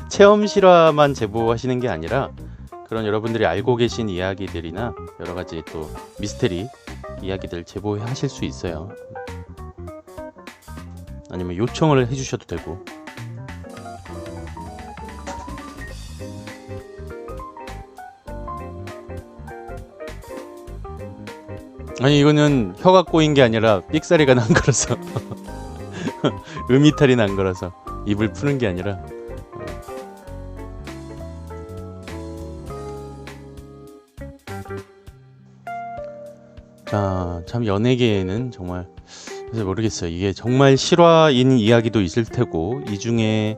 체험 실화만 제보하시는 게 아니라 그런 여러분들이 알고 계신 이야기들이나 여러 가지 또 미스테리 이야기들 제보하실 수 있어요. 아니면 요청을 해주셔도 되고. 아니 이거는 혀가 꼬인 게 아니라 삑사리가 난 거라서 음이탈이 난 거라서 입을 푸는 게 아니라. 자, 참 연예계에는 정말 그래서 모르겠어요. 이게 정말 실화인 이야기도 있을 테고 이 중에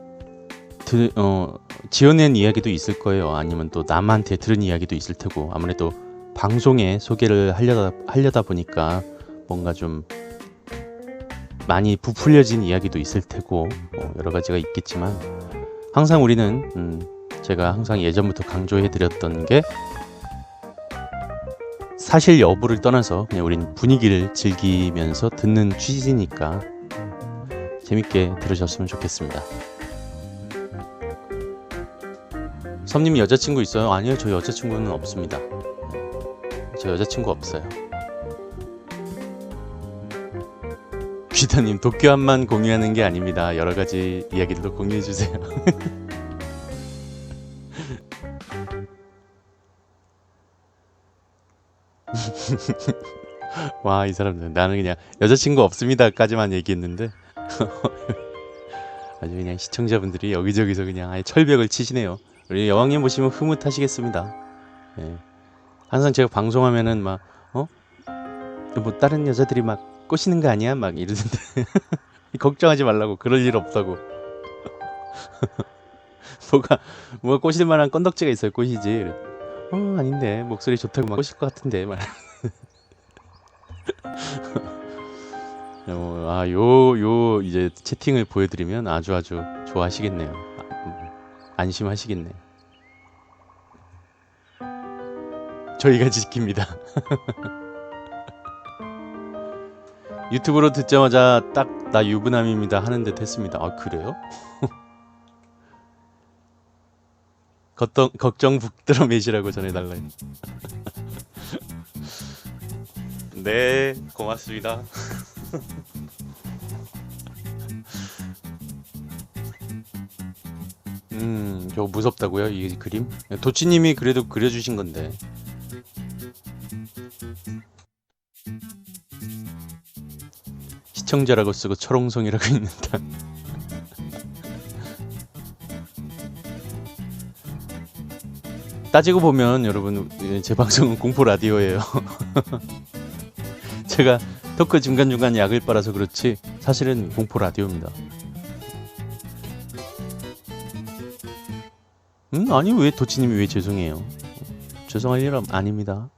지어낸 이야기도 있을 거예요. 아니면 또 남한테 들은 이야기도 있을 테고 아무래도 방송에 소개를 하려다 보니까 뭔가 좀 많이 부풀려진 이야기도 있을 테고 여러 가지가 있겠지만 항상 우리는 제가 항상 예전부터 강조해드렸던 게 사실 여부를 떠나서 그냥 우린 분위기를 즐기면서 듣는 취지니까 재밌게 들으셨으면 좋겠습니다. 섬님 여자친구 있어요? 아니요, 저 여자친구는 없습니다. 저 여자친구 없어요. 귀다님 도쿄함만 공유하는 게 아닙니다. 여러 가지 이야기들도 공유해 주세요. 와, 이 사람들 나는 그냥 여자친구 없습니다까지만 얘기했는데 아주 그냥 시청자분들이 여기저기서 그냥 아예 철벽을 치시네요. 우리 여왕님 보시면 흐뭇하시겠습니다. 예. 항상 제가 방송하면은 막 뭐 다른 여자들이 막 꼬시는 거 아니야? 막 이러던데 걱정하지 말라고. 그럴 일 없다고. 뭐가 꼬실 만한 건덕지가 있어요. 꼬시지. 아닌데 목소리 좋다고 막 꼬실 것 같은데 말. 요 이제 채팅을 보여드리면 아주 좋아하시겠네요. 안심하시겠네요. 저희가 지킵니다. 유튜브로 듣자마자 딱 나 유부남입니다 하는 듯 했습니다. 아, 그래요? 걱정 북들어 매시라고 전해달라요. 네, 고맙습니다. 저거 무섭다고요? 이 그림? 도치님이 그래도 그려주신 건데. 시청자라고 쓰고 철옹성이라고 읽는다. 따지고 보면 여러분 제 방송은 공포 라디오예요. 제가 토크 중간중간 약을 빨아서 그렇지 사실은 공포 라디오입니다. 아니 왜 도치님이 왜 죄송해요? 죄송할 일 아닙니다.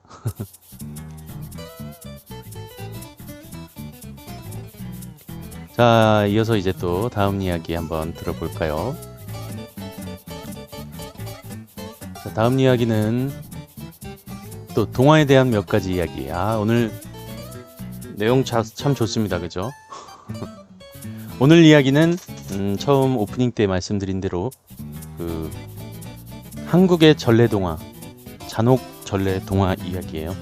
자, 이어서 이제 또 다음 이야기 한번 들어볼까요? 자, 다음 이야기는 또 동화에 대한 몇 가지 이야기. 오늘 내용 참 좋습니다. 그죠? 오늘 이야기는 처음 오프닝 때 말씀드린 대로 그 한국의 전래동화, 잔혹 전래동화 이야기예요.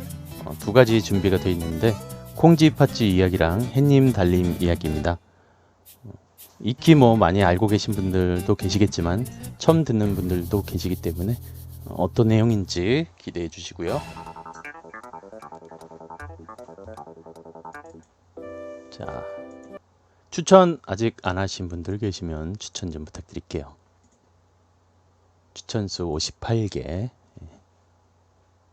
두 가지 준비가 되어 있는데 콩지 팥쥐 이야기랑 햇님 달님 이야기입니다. 익히 많이 알고 계신 분들도 계시겠지만 처음 듣는 분들도 계시기 때문에 어떤 내용인지 기대해 주시고요. 자, 추천 아직 안 하신 분들 계시면 추천 좀 부탁드릴게요. 추천수 58개.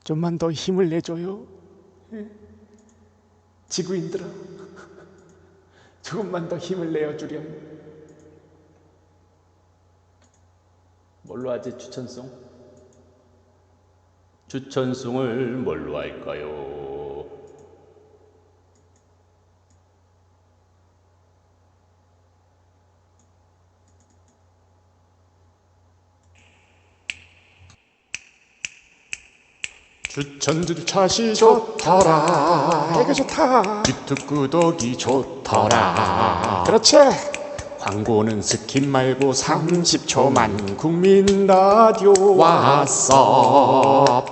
좀만 더 힘을 내줘요. 지구인들아, 조금만 더 힘을 내어주렴. 뭘로 하지 추천송? 추천송을 뭘로 할까요? 추천들 샷이 좋더라. 이거 좋다. 유튜브 구독이 좋더라. 그렇지. 광고는 스킵 말고 30초만. 국민 라디오 왔어.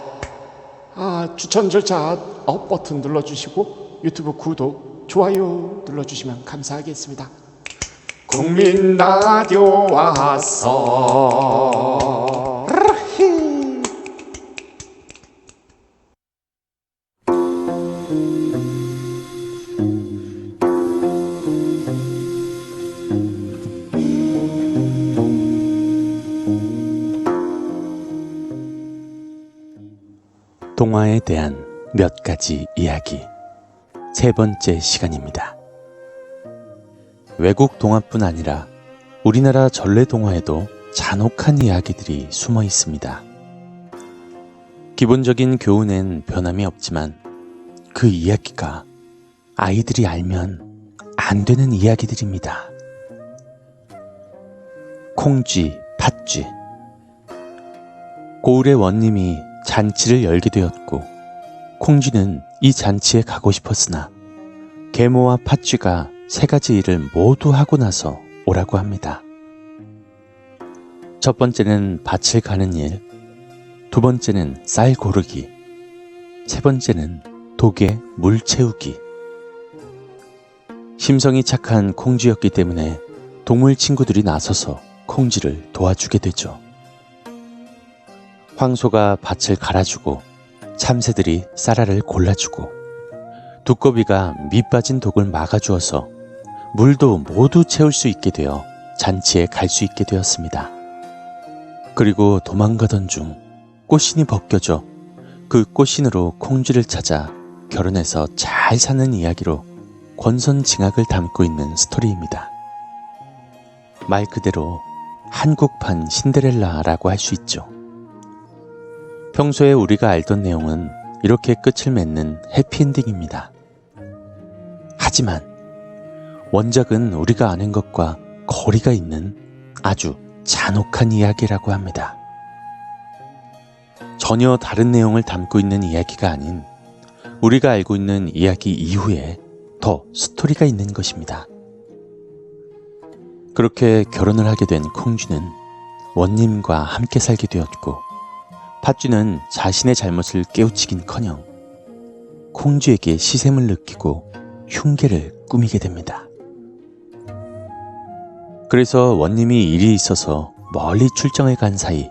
추천 절차 버튼 눌러주시고 유튜브 구독, 좋아요 눌러주시면 감사하겠습니다. 국민 라디오 왔어. 동화에 대한 몇 가지 이야기, 세 번째 시간입니다. 외국 동화뿐 아니라 우리나라 전래 동화에도 잔혹한 이야기들이 숨어 있습니다. 기본적인 교훈엔 변함이 없지만 그 이야기가 아이들이 알면 안 되는 이야기들입니다. 콩쥐, 팥쥐. 고을의 원님이 잔치를 열게 되었고 콩쥐는 이 잔치에 가고 싶었으나 계모와 팥쥐가 세 가지 일을 모두 하고 나서 오라고 합니다. 첫 번째는 밭을 가는 일, 두 번째는 쌀 고르기, 세 번째는 독에 물 채우기. 심성이 착한 콩쥐였기 때문에 동물 친구들이 나서서 콩쥐를 도와주게 되죠. 황소가 밭을 갈아주고 참새들이 쌀알을 골라주고 두꺼비가 밑 빠진 독을 막아주어서 물도 모두 채울 수 있게 되어 잔치에 갈 수 있게 되었습니다. 그리고 도망가던 중 꽃신이 벗겨져 그 꽃신으로 콩쥐를 찾아 결혼해서 잘 사는 이야기로 권선징악을 담고 있는 스토리입니다. 말 그대로 한국판 신데렐라라고 할 수 있죠. 평소에 우리가 알던 내용은 이렇게 끝을 맺는 해피엔딩입니다. 하지만 원작은 우리가 아는 것과 거리가 있는 아주 잔혹한 이야기라고 합니다. 전혀 다른 내용을 담고 있는 이야기가 아닌 우리가 알고 있는 이야기 이후에 더 스토리가 있는 것입니다. 그렇게 결혼을 하게 된 콩쥐는 원님과 함께 살게 되었고 팥쥐는 자신의 잘못을 깨우치긴커녕 콩쥐에게 시샘을 느끼고 흉계를 꾸미게 됩니다. 그래서 원님이 일이 있어서 멀리 출정해 간 사이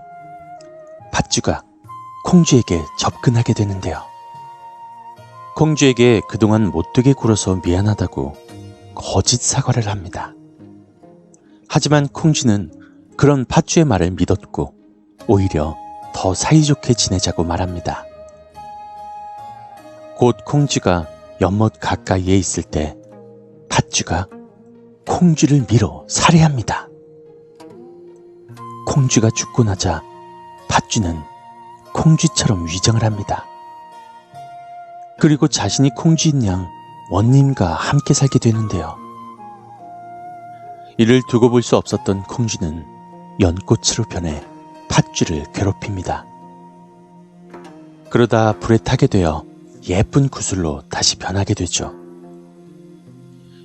팥쥐가 콩쥐에게 접근하게 되는데요. 콩쥐에게 그동안 못되게 굴어서 미안하다고 거짓 사과를 합니다. 하지만 콩쥐는 그런 팥쥐의 말을 믿었고 오히려 더 사이좋게 지내자고 말합니다. 곧 콩쥐가 연못 가까이에 있을 때 팥쥐가 콩쥐를 밀어 살해합니다. 콩쥐가 죽고 나자 팥쥐는 콩쥐처럼 위장을 합니다. 그리고 자신이 콩쥐인 양 원님과 함께 살게 되는데요. 이를 두고 볼 수 없었던 콩쥐는 연꽃으로 변해 팥쥐를 괴롭힙니다. 그러다 불에 타게 되어 예쁜 구슬로 다시 변하게 되죠.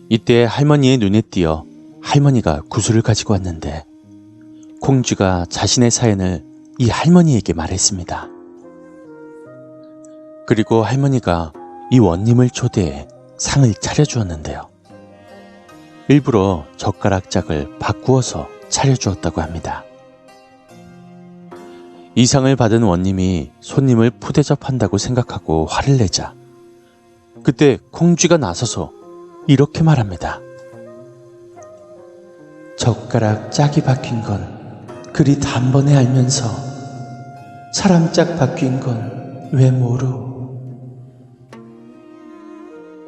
이때 할머니의 눈에 띄어 할머니가 구슬을 가지고 왔는데 콩쥐가 자신의 사연을 이 할머니에게 말했습니다. 그리고 할머니가 이 원님을 초대해 상을 차려주었는데요. 일부러 젓가락 짝을 바꾸어서 차려주었다고 합니다. 이 상을 받은 원님이 손님을 푸대접한다고 생각하고 화를 내자 그때 콩쥐가 나서서 이렇게 말합니다. 젓가락 짝이 바뀐 건 그리 단번에 알면서 사람 짝 바뀐 건 왜 모르.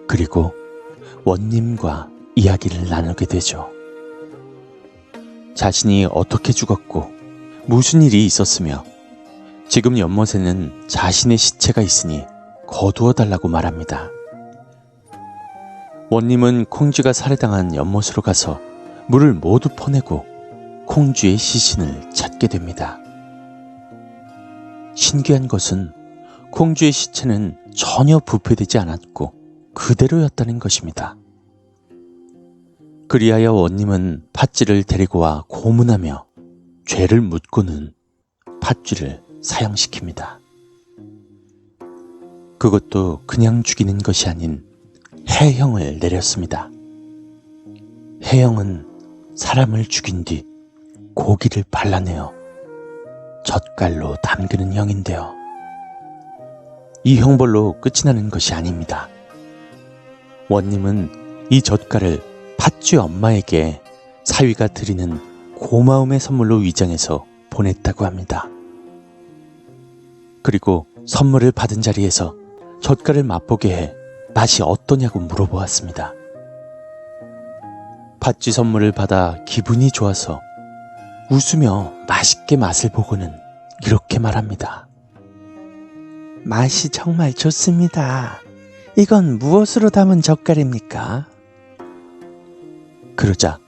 그리고 원님과 이야기를 나누게 되죠. 자신이 어떻게 죽었고 무슨 일이 있었으며 지금 연못에는 자신의 시체가 있으니 거두어 달라고 말합니다. 원님은 콩쥐가 살해당한 연못으로 가서 물을 모두 퍼내고 콩쥐의 시신을 찾게 됩니다. 신기한 것은 콩쥐의 시체는 전혀 부패되지 않았고 그대로였다는 것입니다. 그리하여 원님은 팥쥐를 데리고 와 고문하며 죄를 묻고는 팥쥐를 사형시킵니다. 그것도 그냥 죽이는 것이 아닌 해형을 내렸습니다. 해형은 사람을 죽인 뒤 고기를 발라내어 젓갈로 담그는 형인데요. 이 형벌로 끝이 나는 것이 아닙니다. 원님은 이 젓갈을 팥쥐 엄마에게 사위가 드리는 고마움의 선물로 위장해서 보냈다고 합니다. 그리고 선물을 받은 자리에서 젓갈을 맛보게 해 맛이 어떠냐고 물어보았습니다. 팥쥐 선물을 받아 기분이 좋아서 웃으며 맛있게 맛을 보고는 이렇게 말합니다. 맛이 정말 좋습니다. 이건 무엇으로 담은 젓갈입니까? 그러자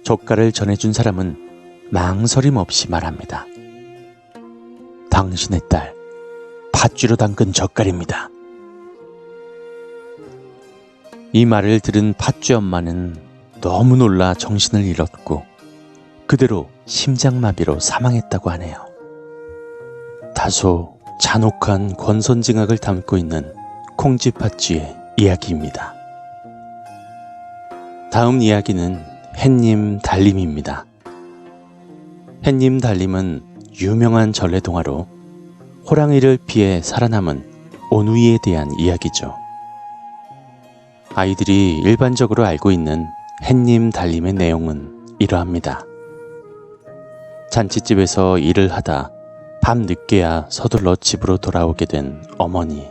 젓갈을 전해준 사람은 망설임 없이 말합니다. 당신의 딸 팥쥐로 담근 젓갈입니다. 이 말을 들은 팥쥐 엄마는 너무 놀라 정신을 잃었고 그대로 심장마비로 사망했다고 하네요. 다소 잔혹한 권선징악을 담고 있는 콩쥐 팥쥐의 이야기입니다. 다음 이야기는 햇님 달림입니다. 햇님 달림은 유명한 전래동화로 호랑이를 피해 살아남은 오누이에 대한 이야기죠. 아이들이 일반적으로 알고 있는 햇님 달림의 내용은 이러합니다. 잔칫집에서 일을 하다 밤 늦게야 서둘러 집으로 돌아오게 된 어머니.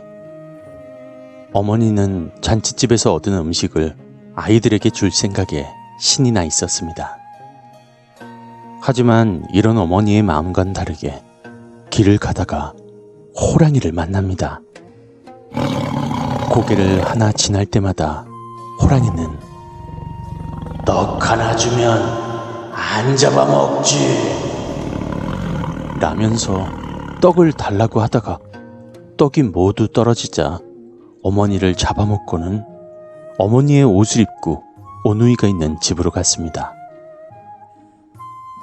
어머니는 잔칫집에서 얻은 음식을 아이들에게 줄 생각에 신이 나 있었습니다. 하지만 이런 어머니의 마음과는 다르게 길을 가다가 호랑이를 만납니다. 고개를 하나 지날 때마다 호랑이는 떡 하나 주면 안 잡아먹지 라면서 떡을 달라고 하다가 떡이 모두 떨어지자 어머니를 잡아먹고는 어머니의 옷을 입고 오누이가 있는 집으로 갔습니다.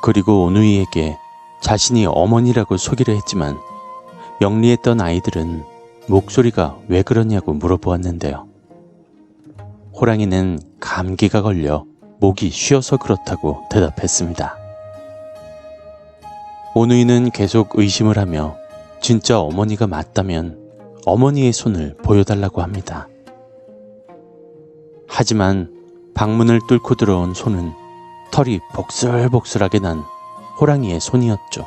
그리고 오누이에게 자신이 어머니라고 소개를 했지만 영리했던 아이들은 목소리가 왜 그러냐고 물어보았는데요. 호랑이는 감기가 걸려 목이 쉬어서 그렇다고 대답했습니다. 오누이는 계속 의심을 하며 진짜 어머니가 맞다면 어머니의 손을 보여달라고 합니다. 하지만 방문을 뚫고 들어온 손은 털이 복슬복슬하게 난 호랑이의 손이었죠.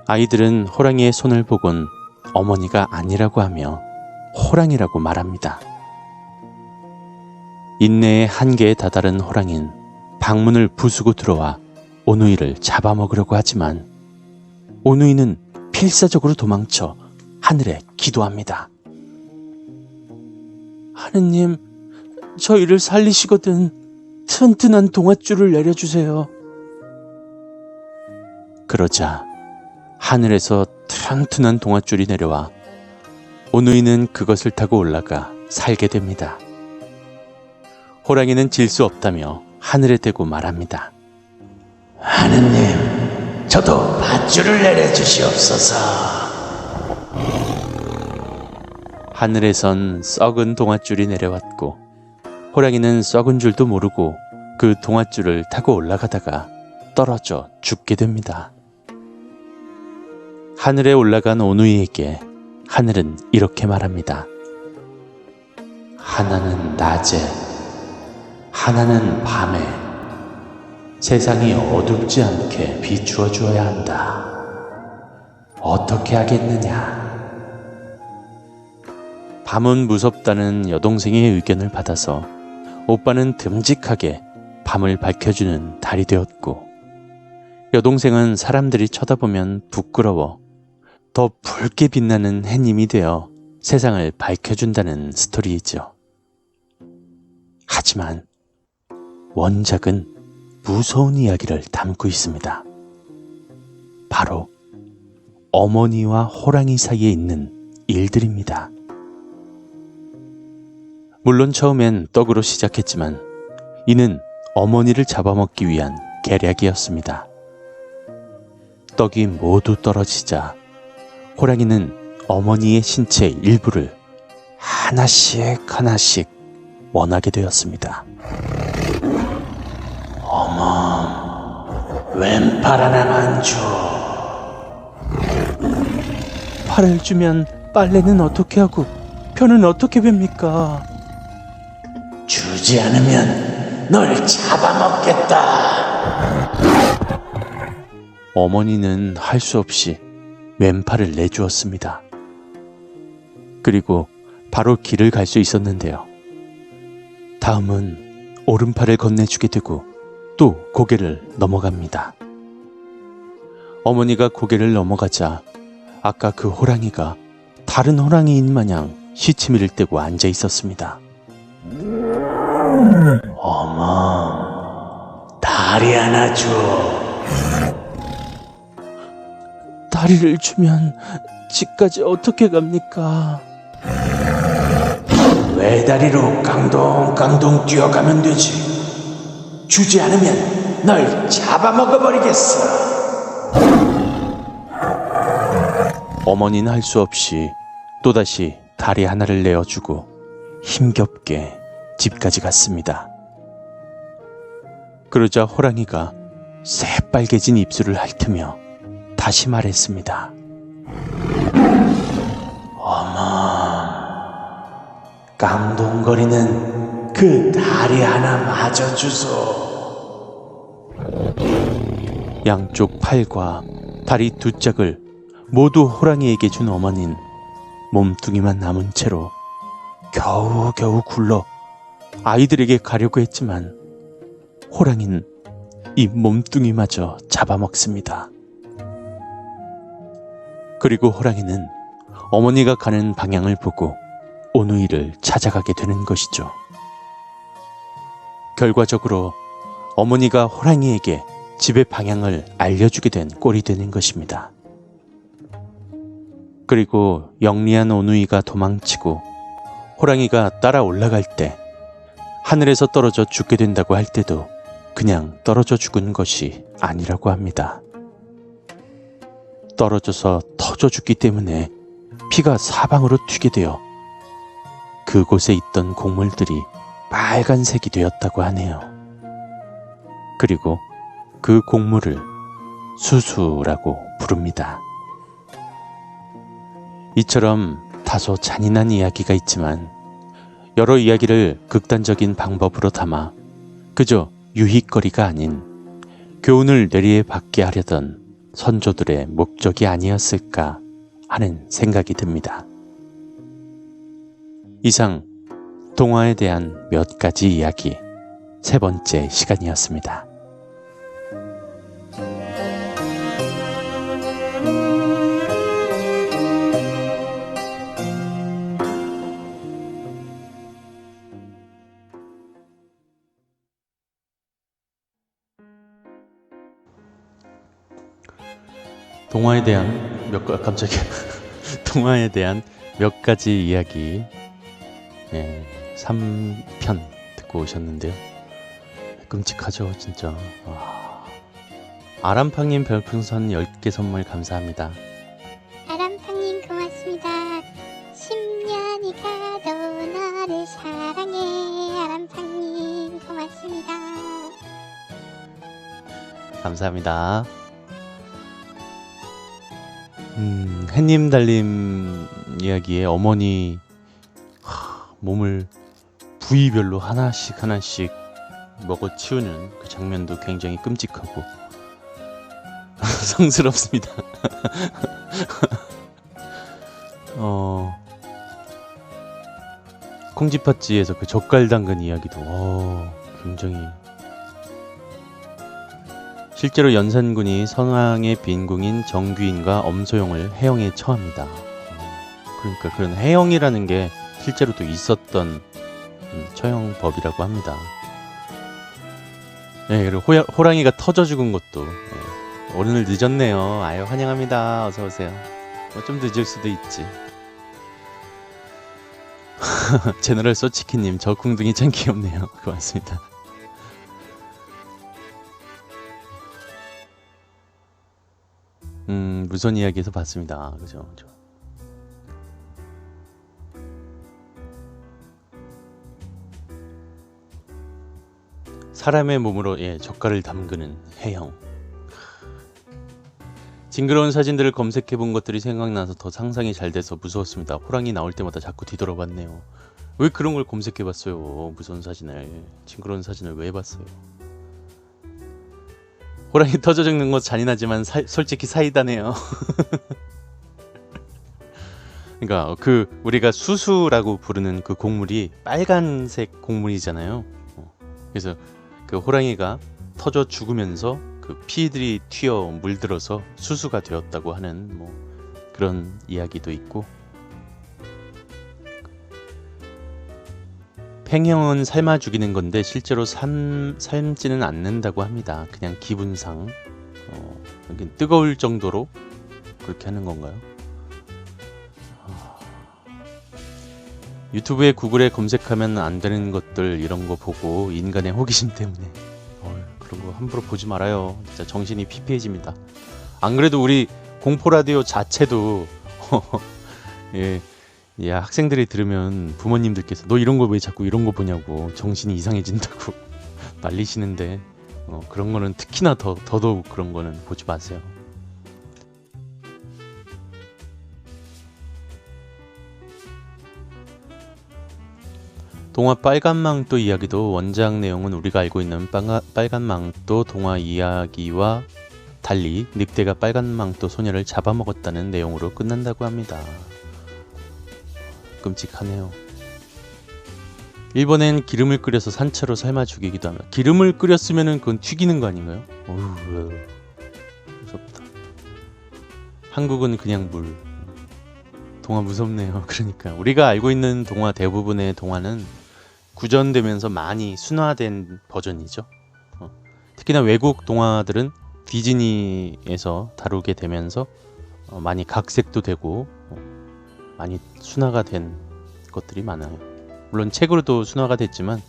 아이들은 호랑이의 손을 보곤 어머니가 아니라고 하며 호랑이라고 말합니다. 인내의 한계에 다다른 호랑이는 방문을 부수고 들어와 오누이를 잡아먹으려고 하지만 오누이는 필사적으로 도망쳐 하늘에 기도합니다. 하느님, 저희를 살리시거든 튼튼한 동아줄을 내려주세요. 그러자 하늘에서 튼튼한 동아줄이 내려와 오누이는 그것을 타고 올라가 살게 됩니다. 호랑이는 질 수 없다며 하늘에 대고 말합니다. 하느님, 저도 밧줄을 내려주시옵소서. 하늘에선 썩은 동아줄이 내려왔고 호랑이는 썩은 줄도 모르고 그 동아줄을 타고 올라가다가 떨어져 죽게 됩니다. 하늘에 올라간 오누이에게 하늘은 이렇게 말합니다. 하나는 낮에, 하나는 밤에 세상이 어둡지 않게 비추어 주어야 한다. 어떻게 하겠느냐? 밤은 무섭다는 여동생의 의견을 받아서 오빠는 듬직하게 밤을 밝혀주는 달이 되었고 여동생은 사람들이 쳐다보면 부끄러워 더 붉게 빛나는 해님이 되어 세상을 밝혀준다는 스토리이죠. 하지만 원작은 무서운 이야기를 담고 있습니다. 바로 어머니와 호랑이 사이에 있는 일들입니다. 물론 처음엔 떡으로 시작했지만 이는 어머니를 잡아먹기 위한 계략이었습니다. 떡이 모두 떨어지자 호랑이는 어머니의 신체 일부를 하나씩 하나씩 원하게 되었습니다. 어머, 왼팔 하나만 줘. 팔을 주면 빨래는 어떻게 하고 편은 어떻게 뵙니까? 주지 않으면 널 잡아먹겠다. 어머니는 할 수 없이 왼팔을 내주었습니다. 그리고 바로 길을 갈 수 있었는데요. 다음은 오른팔을 건네주게 되고 또 고개를 넘어갑니다. 어머니가 고개를 넘어가자 아까 그 호랑이가 다른 호랑이인 마냥 시치미를 떼고 앉아 있었습니다. 어머, 다리 하나 줘. 다리를 주면 집까지 어떻게 갑니까? 외다리로 깡동깡동 뛰어가면 되지. 주지 않으면 널 잡아먹어버리겠어. 어머니는 할 수 없이 또다시 다리 하나를 내어주고 힘겹게 집까지 갔습니다. 그러자 호랑이가 새빨개진 입술을 핥으며 다시 말했습니다. 어머, 깡동거리는 그 다리 하나 마저 주소. 양쪽 팔과 다리 두 짝을 모두 호랑이에게 준 어머니는 몸뚱이만 남은 채로 겨우겨우 굴러 아이들에게 가려고 했지만 호랑이는 이 몸뚱이마저 잡아먹습니다. 그리고 호랑이는 어머니가 가는 방향을 보고 오누이를 찾아가게 되는 것이죠. 결과적으로 어머니가 호랑이에게 집의 방향을 알려주게 된 꼴이 되는 것입니다. 그리고 영리한 오누이가 도망치고 호랑이가 따라 올라갈 때 하늘에서 떨어져 죽게 된다고 할 때도 그냥 떨어져 죽은 것이 아니라고 합니다. 떨어져서 터져 죽기 때문에 피가 사방으로 튀게 되어 그곳에 있던 곡물들이 빨간색이 되었다고 하네요. 그리고 그 곡물을 수수라고 부릅니다. 이처럼 다소 잔인한 이야기가 있지만 여러 이야기를 극단적인 방법으로 담아 그저 유희거리가 아닌 교훈을 뇌리에 받게 하려던 선조들의 목적이 아니었을까 하는 생각이 듭니다. 이상 동화에 대한 몇 가지 이야기 세 번째 시간이었습니다. 동화에 대한 동화에 대한 몇 가지 이야기 3편 듣고 오셨는데요. 끔찍하죠 진짜. 아람팡님 별풍선 10개 선물 감사합니다. 아람팡님 고맙습니다. 10년이 가도 너를 사랑해. 아람팡님 고맙습니다. 감사합니다. 햇님 달님 이야기에 어머니 몸을 부위별로 하나씩 먹어 치우는 그 장면도 굉장히 끔찍하고 성스럽습니다. 콩쥐팥쥐에서 그 젓갈 담근 이야기도 굉장히 실제로 연산군이 선왕의 빈궁인 정귀인과 엄소용을 해영에 처합니다. 그러니까 그런 해영이라는 게 실제로 또 있었던 처형법이라고 합니다. 그리고 호랑이가 터져 죽은 것도 오늘 늦었네요. 아유, 환영합니다. 어서오세요. 뭐 좀 늦을 수도 있지. 제너럴 소치키님, 저 궁둥이 참 귀엽네요. 고맙습니다. 무선 이야기에서 봤습니다. 그죠? 사람의 몸으로 젓갈을 담그는 해형. 징그러운 사진들을 검색해 본 것들이 생각나서 더 상상이 잘 돼서 무서웠습니다. 호랑이 나올 때마다 자꾸 뒤돌아봤네요. 왜 그런 걸 검색해 봤어요? 무서운 사진을. 징그러운 사진을 왜 봤어요? 호랑이 터져 죽는 거 잔인하지만 솔직히 사이다네요. 그러니까 우리가 수수라고 부르는 그 곡물이 빨간색 곡물이잖아요. 그래서 그 호랑이가 터져 죽으면서 그 피들이 튀어 물들어서 수수가 되었다고 하는 뭐 그런 이야기도 있고, 팽형은 삶아 죽이는 건데 실제로 삶지는 않는다고 합니다. 그냥 기분상 뜨거울 정도로 그렇게 하는 건가요? 유튜브에 구글에 검색하면 안 되는 것들 이런 거 보고 인간의 호기심 때문에 그런 거 함부로 보지 말아요. 진짜 정신이 피폐해집니다. 안 그래도 우리 공포 라디오 자체도 학생들이 들으면 부모님들께서 너 이런 거 왜 자꾸 이런 거 보냐고 정신이 이상해진다고 말리시는데 그런 거는 특히나 더더욱 그런 거는 보지 마세요. 동화 빨간망토 이야기도 원작 내용은 우리가 알고 있는 빨간망토 동화 이야기와 달리 늑대가 빨간망토 소녀를 잡아먹었다는 내용으로 끝난다고 합니다. 끔찍하네요. 일본엔 기름을 끓여서 산채로 삶아 죽이기도 하며, 기름을 끓였으면 그건 튀기는 거 아닌가요? 어휴, 무섭다. 한국은 그냥 물. 동화 무섭네요. 그러니까 우리가 알고 있는 동화 대부분의 동화는 구전되면서 많이 순화된 버전이죠. 특히나 외국 동화들은 디즈니에서 다루게 되면서 많이 각색도 되고 많이 순화가 된 것들이 많아요. 물론 책으로도 순화가 됐지만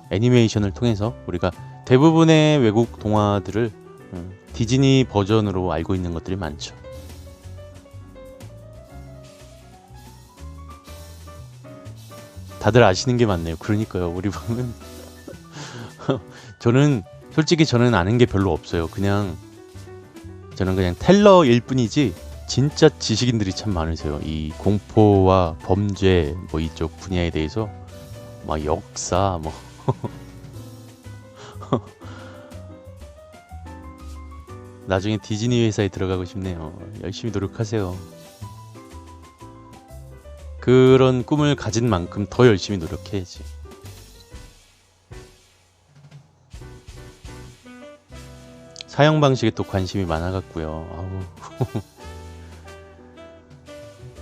애니메이션을 통해서 우리가 대부분의 외국 동화들을 디즈니 버전으로 알고 있는 것들이 많죠. 다들 아시는 게 많네요. 그러니까요. 우리 방은 저는 아는 게 별로 없어요. 저는 그냥 텔러일 뿐이지 진짜 지식인들이 참 많으세요. 이 공포와 범죄 뭐 이쪽 분야에 대해서 막 역사 뭐 나중에 디즈니 회사에 들어가고 싶네요. 열심히 노력하세요. 그런 꿈을 가진 만큼 더 열심히 노력해야지. 사형 방식에 또 관심이 많아갖고요.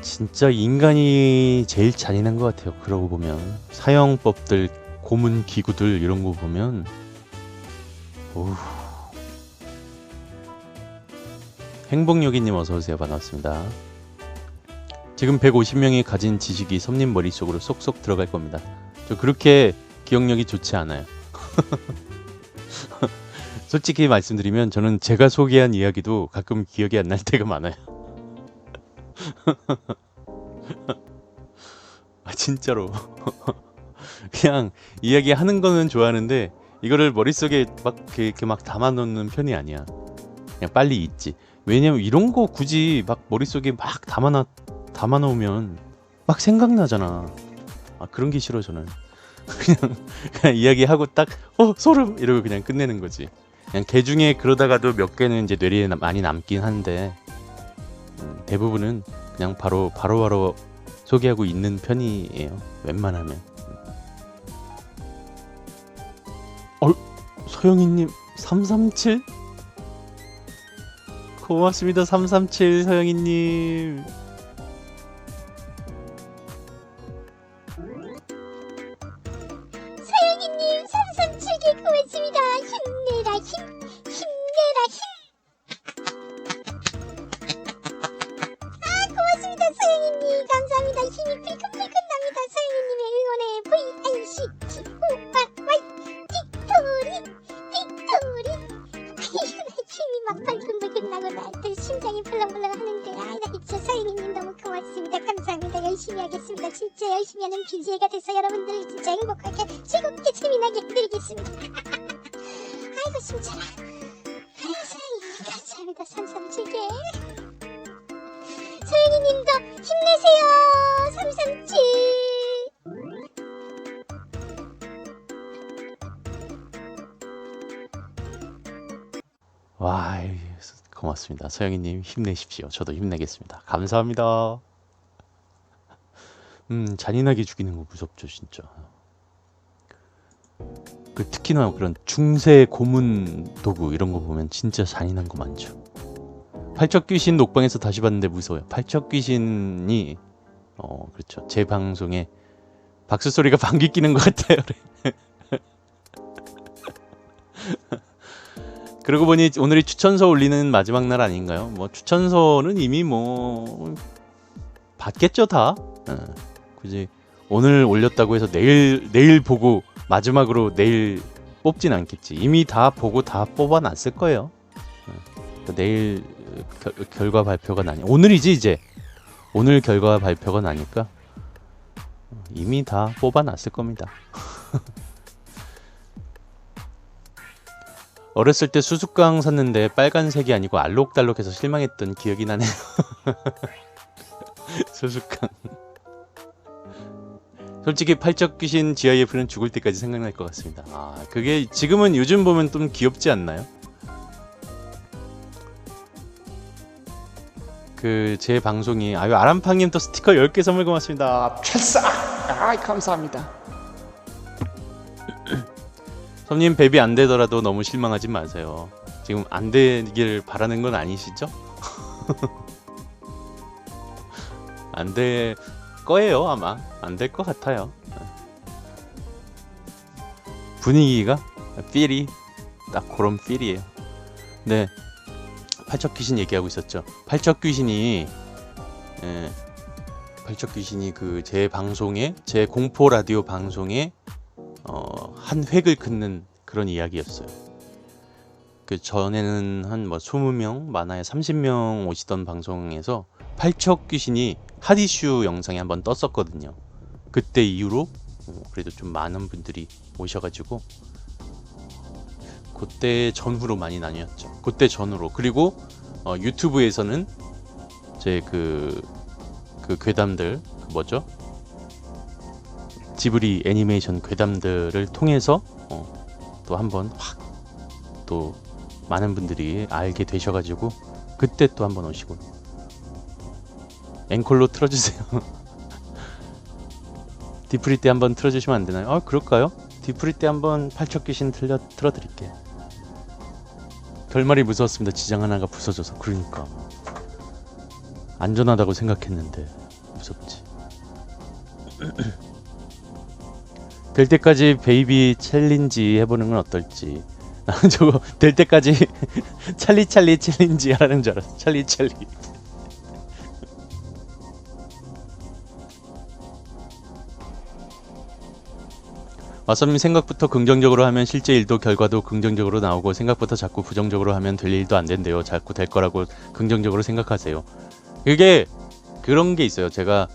진짜 인간이 제일 잔인한 것 같아요. 그러고 보면 사형법들, 고문 기구들 이런 거 보면 행복여기님 어서오세요. 반갑습니다. 지금 150명이 가진 지식이 섭님 머릿속으로 쏙쏙 들어갈 겁니다. 저 그렇게 기억력이 좋지 않아요. 솔직히 말씀드리면 저는 제가 소개한 이야기도 가끔 기억이 안 날 때가 많아요. 진짜로. 그냥 이야기하는 거는 좋아하는데 이거를 머릿속에 이렇게 막 담아놓는 편이 아니야. 그냥 빨리 잊지. 왜냐면 이런 거 굳이 막 머릿속에 막 담아놓으면 막 생각나잖아. 그런 게 싫어 저는. 그냥 이야기하고 딱 소름 이러고 그냥 끝내는 거지. 그냥 개 중에 그러다가도 몇 개는 이제 뇌리에 많이 남긴 한데 대부분은 그냥 바로 소개하고 있는 편이에요. 웬만하면. 서영이님 337? 고맙습니다. 337 서영이님. 서영이님 337개 고맙습니다. 힘내라 힘내라 힘. 있으면 BJ가 돼서 여러분들 진짜 행복하게 즐겁게 재미나게 해드리겠습니다. 아이고 숨차라. 아이고 사랑이 감사합니다. 삼삼칠게. 소연이님도 힘내세요. 삼삼칠. 와, 고맙습니다. 서영이님 힘내십시오. 저도 힘내겠습니다. 감사합니다. 잔인하게 죽이는 거 무섭죠, 진짜. 그 특히나 그런 중세 고문 도구 이런 거 보면 진짜 잔인한 거 많죠. 팔척 귀신 녹방에서 다시 봤는데 무서워요. 팔척 귀신이 그렇죠. 제 방송에 박수 소리가 방귀 끼는 것 같아요. 그러고 보니 오늘이 추천서 올리는 마지막 날 아닌가요? 뭐 추천서는 이미 뭐 받겠죠 다. 굳이 오늘 올렸다고 해서 내일 보고 마지막으로 내일 뽑진 않겠지. 이미 다 보고 다 뽑아놨을 거예요. 내일 결과 발표가 나니 오늘이지 이제 오늘 결과 발표가 나니까 이미 다 뽑아놨을 겁니다. 어렸을 때 수수깡 샀는데 빨간색이 아니고 알록달록해서 실망했던 기억이 나네요. 수수깡. 솔직히 팔척 귀신 GIF는 죽을 때까지 생각날 것 같습니다. 아, 그게 지금은 요즘 보면 좀 귀엽지 않나요? 그 제 방송이 아람팡님 또 스티커 10개 선물 고맙습니다. 찰싹. 아, 감사합니다. 손님 뱀이 안 되더라도 너무 실망하지 마세요. 지금 안 되길 바라는 건 아니시죠? 안 될 거예요 아마. 안 될 것 같아요. 분위기가 필이 딱 그런 필이에요. 네, 팔척 귀신 얘기하고 있었죠. 팔척 귀신이 그 제 방송에 제 공포 라디오 방송에 한 획을 긋는 그런 이야기였어요. 그 전에는 한 뭐 20명, 많아야 30명 오시던 방송에서 팔척 귀신이 핫이슈 영상에 한번 떴었거든요. 그때 이후로 그래도 좀 많은 분들이 오셔가지고 그때 전후로 많이 나뉘었죠. 그때 전후로. 그리고 유튜브에서는 제 그 괴담들 뭐죠? 지브리 애니메이션 괴담들을 통해서 또 한번 확 또 많은 분들이 알게 되셔가지고 그때 또 한번 오시고 앵콜로 틀어주세요. 디프리 때 한번 틀어주시면 안 되나요? 그럴까요? 디프리 때 한번 팔척 귀신 틀어드릴게요. 결말이 무서웠습니다. 지장 하나가 부서져서. 그러니까 안전하다고 생각했는데 무섭지. 될 때까지 베이비 챌린지 해보는 건 어떨지. 나는 저거 될 때까지 찰리 챌린지 하라는 줄 알았어. 찰리. 마썸님 생각부터 긍정적으로 하면 실제 일도 결과도 긍정적으로 나오고 생각부터 자꾸 부정적으로 하면 될 일도 안 된대요. 자꾸 될 거라고 긍정적으로 생각하세요. 그게 그런 게 있어요. 제가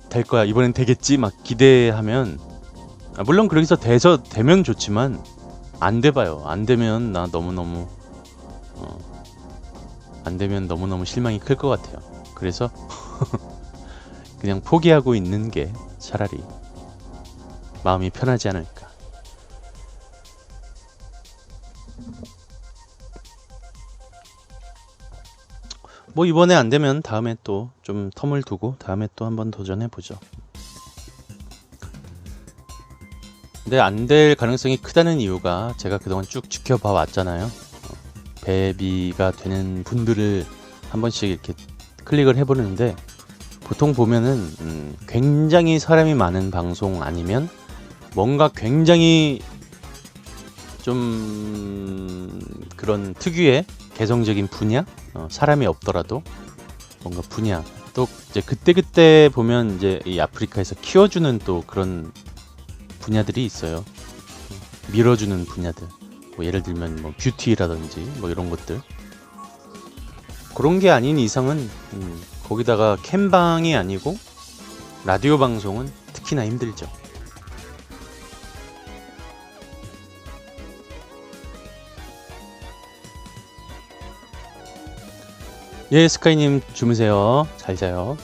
될 거야 이번엔 되겠지 막 기대하면 물론 그렇게 해서 되면 좋지만 안 돼봐요. 안 되면 나 너무너무 안 되면 너무너무 실망이 클 것 같아요. 그래서 그냥 포기하고 있는 게 차라리 마음이 편하지 않을까. 뭐 이번에 안 되면 다음에 또 좀 텀을 두고 다음에 또 한번 도전해 보죠. 근데 안 될 가능성이 크다는 이유가 제가 그동안 쭉 지켜봐 왔잖아요. 배비가 되는 분들을 한 번씩 이렇게 클릭을 해보는데 보통 보면은 굉장히 사람이 많은 방송 아니면 뭔가 굉장히 좀 그런 특유의 개성적인 분야, 사람이 없더라도 뭔가 분야, 또 이제 그때 보면 이제 이 아프리카에서 키워주는 또 그런 분야들이 있어요. 밀어주는 분야들. 뭐 예를 들면 뭐 뷰티라든지 뭐 이런 것들. 그런 게 아닌 이상은 거기다가 캠방이 아니고 라디오 방송은 특히나 힘들죠. 예, 스카이님 주무세요. 잘 자요.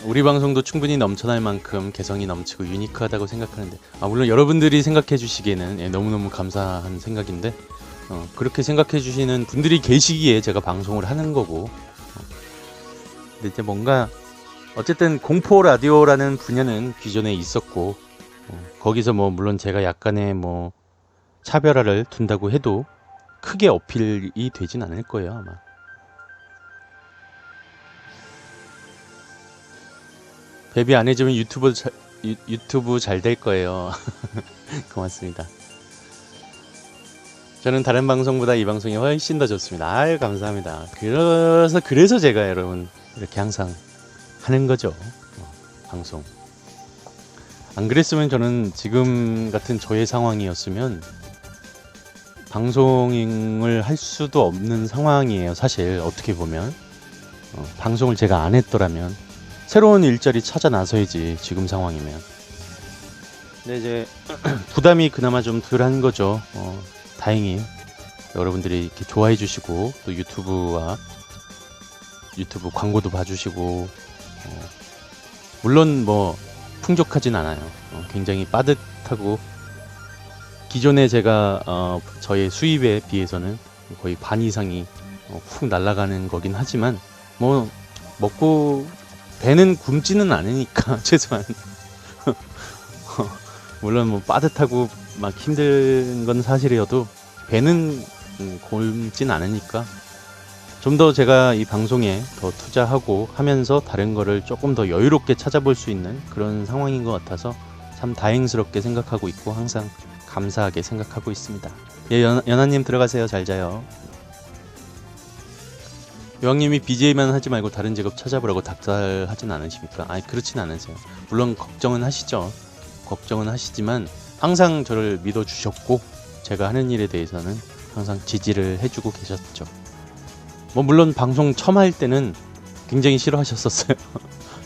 우리 방송도 충분히 넘쳐날 만큼 개성이 넘치고 유니크하다고 생각하는데, 물론 여러분들이 생각해 주시기에는 너무너무 감사한 생각인데, 그렇게 생각해 주시는 분들이 계시기에 제가 방송을 하는 거고, 근데 이제 뭔가 어쨌든 공포 라디오라는 분야는 기존에 있었고, 거기서 뭐 물론 제가 약간의 뭐 차별화를 둔다고 해도 크게 어필이 되진 않을 거예요, 아마. 베비 안 해주면 유튜브 잘 될 거예요. 고맙습니다. 저는 다른 방송보다 이 방송이 훨씬 더 좋습니다. 아유, 감사합니다. 그래서 제가 여러분 이렇게 항상 하는 거죠. 방송. 안 그랬으면 저는 지금 같은 저의 상황이었으면 방송을 할 수도 없는 상황이에요. 사실 어떻게 보면 방송을 제가 안 했더라면 새로운 일자리 찾아 나서야지, 지금 상황이면. 근데 이제 부담이 그나마 좀 덜한 거죠. 다행히 여러분들이 이렇게 좋아해 주시고, 또 유튜브 광고도 봐주시고, 물론 뭐 풍족하진 않아요. 굉장히 빠듯하고, 기존에 제가 저의 수입에 비해서는 거의 반 이상이 훅 날아가는 거긴 하지만, 뭐 먹고 배는 굶지는 않으니까 최소한. 물론 뭐 빠듯하고 막 힘든 건 사실이어도 배는 굶진 않으니까 좀 더 제가 이 방송에 더 투자하고 하면서 다른 거를 조금 더 여유롭게 찾아볼 수 있는 그런 상황인 것 같아서 참 다행스럽게 생각하고 있고, 항상 감사하게 생각하고 있습니다. 예, 연하님 들어가세요. 잘 자요. 여왕님이 BJ만 하지 말고 다른 직업 찾아보라고 닥달하진 않으십니까? 아니, 그렇진 않으세요. 물론 걱정은 하시죠. 걱정은 하시지만 항상 저를 믿어주셨고, 제가 하는 일에 대해서는 항상 지지를 해주고 계셨죠. 뭐 물론 방송 처음 할 때는 굉장히 싫어하셨었어요.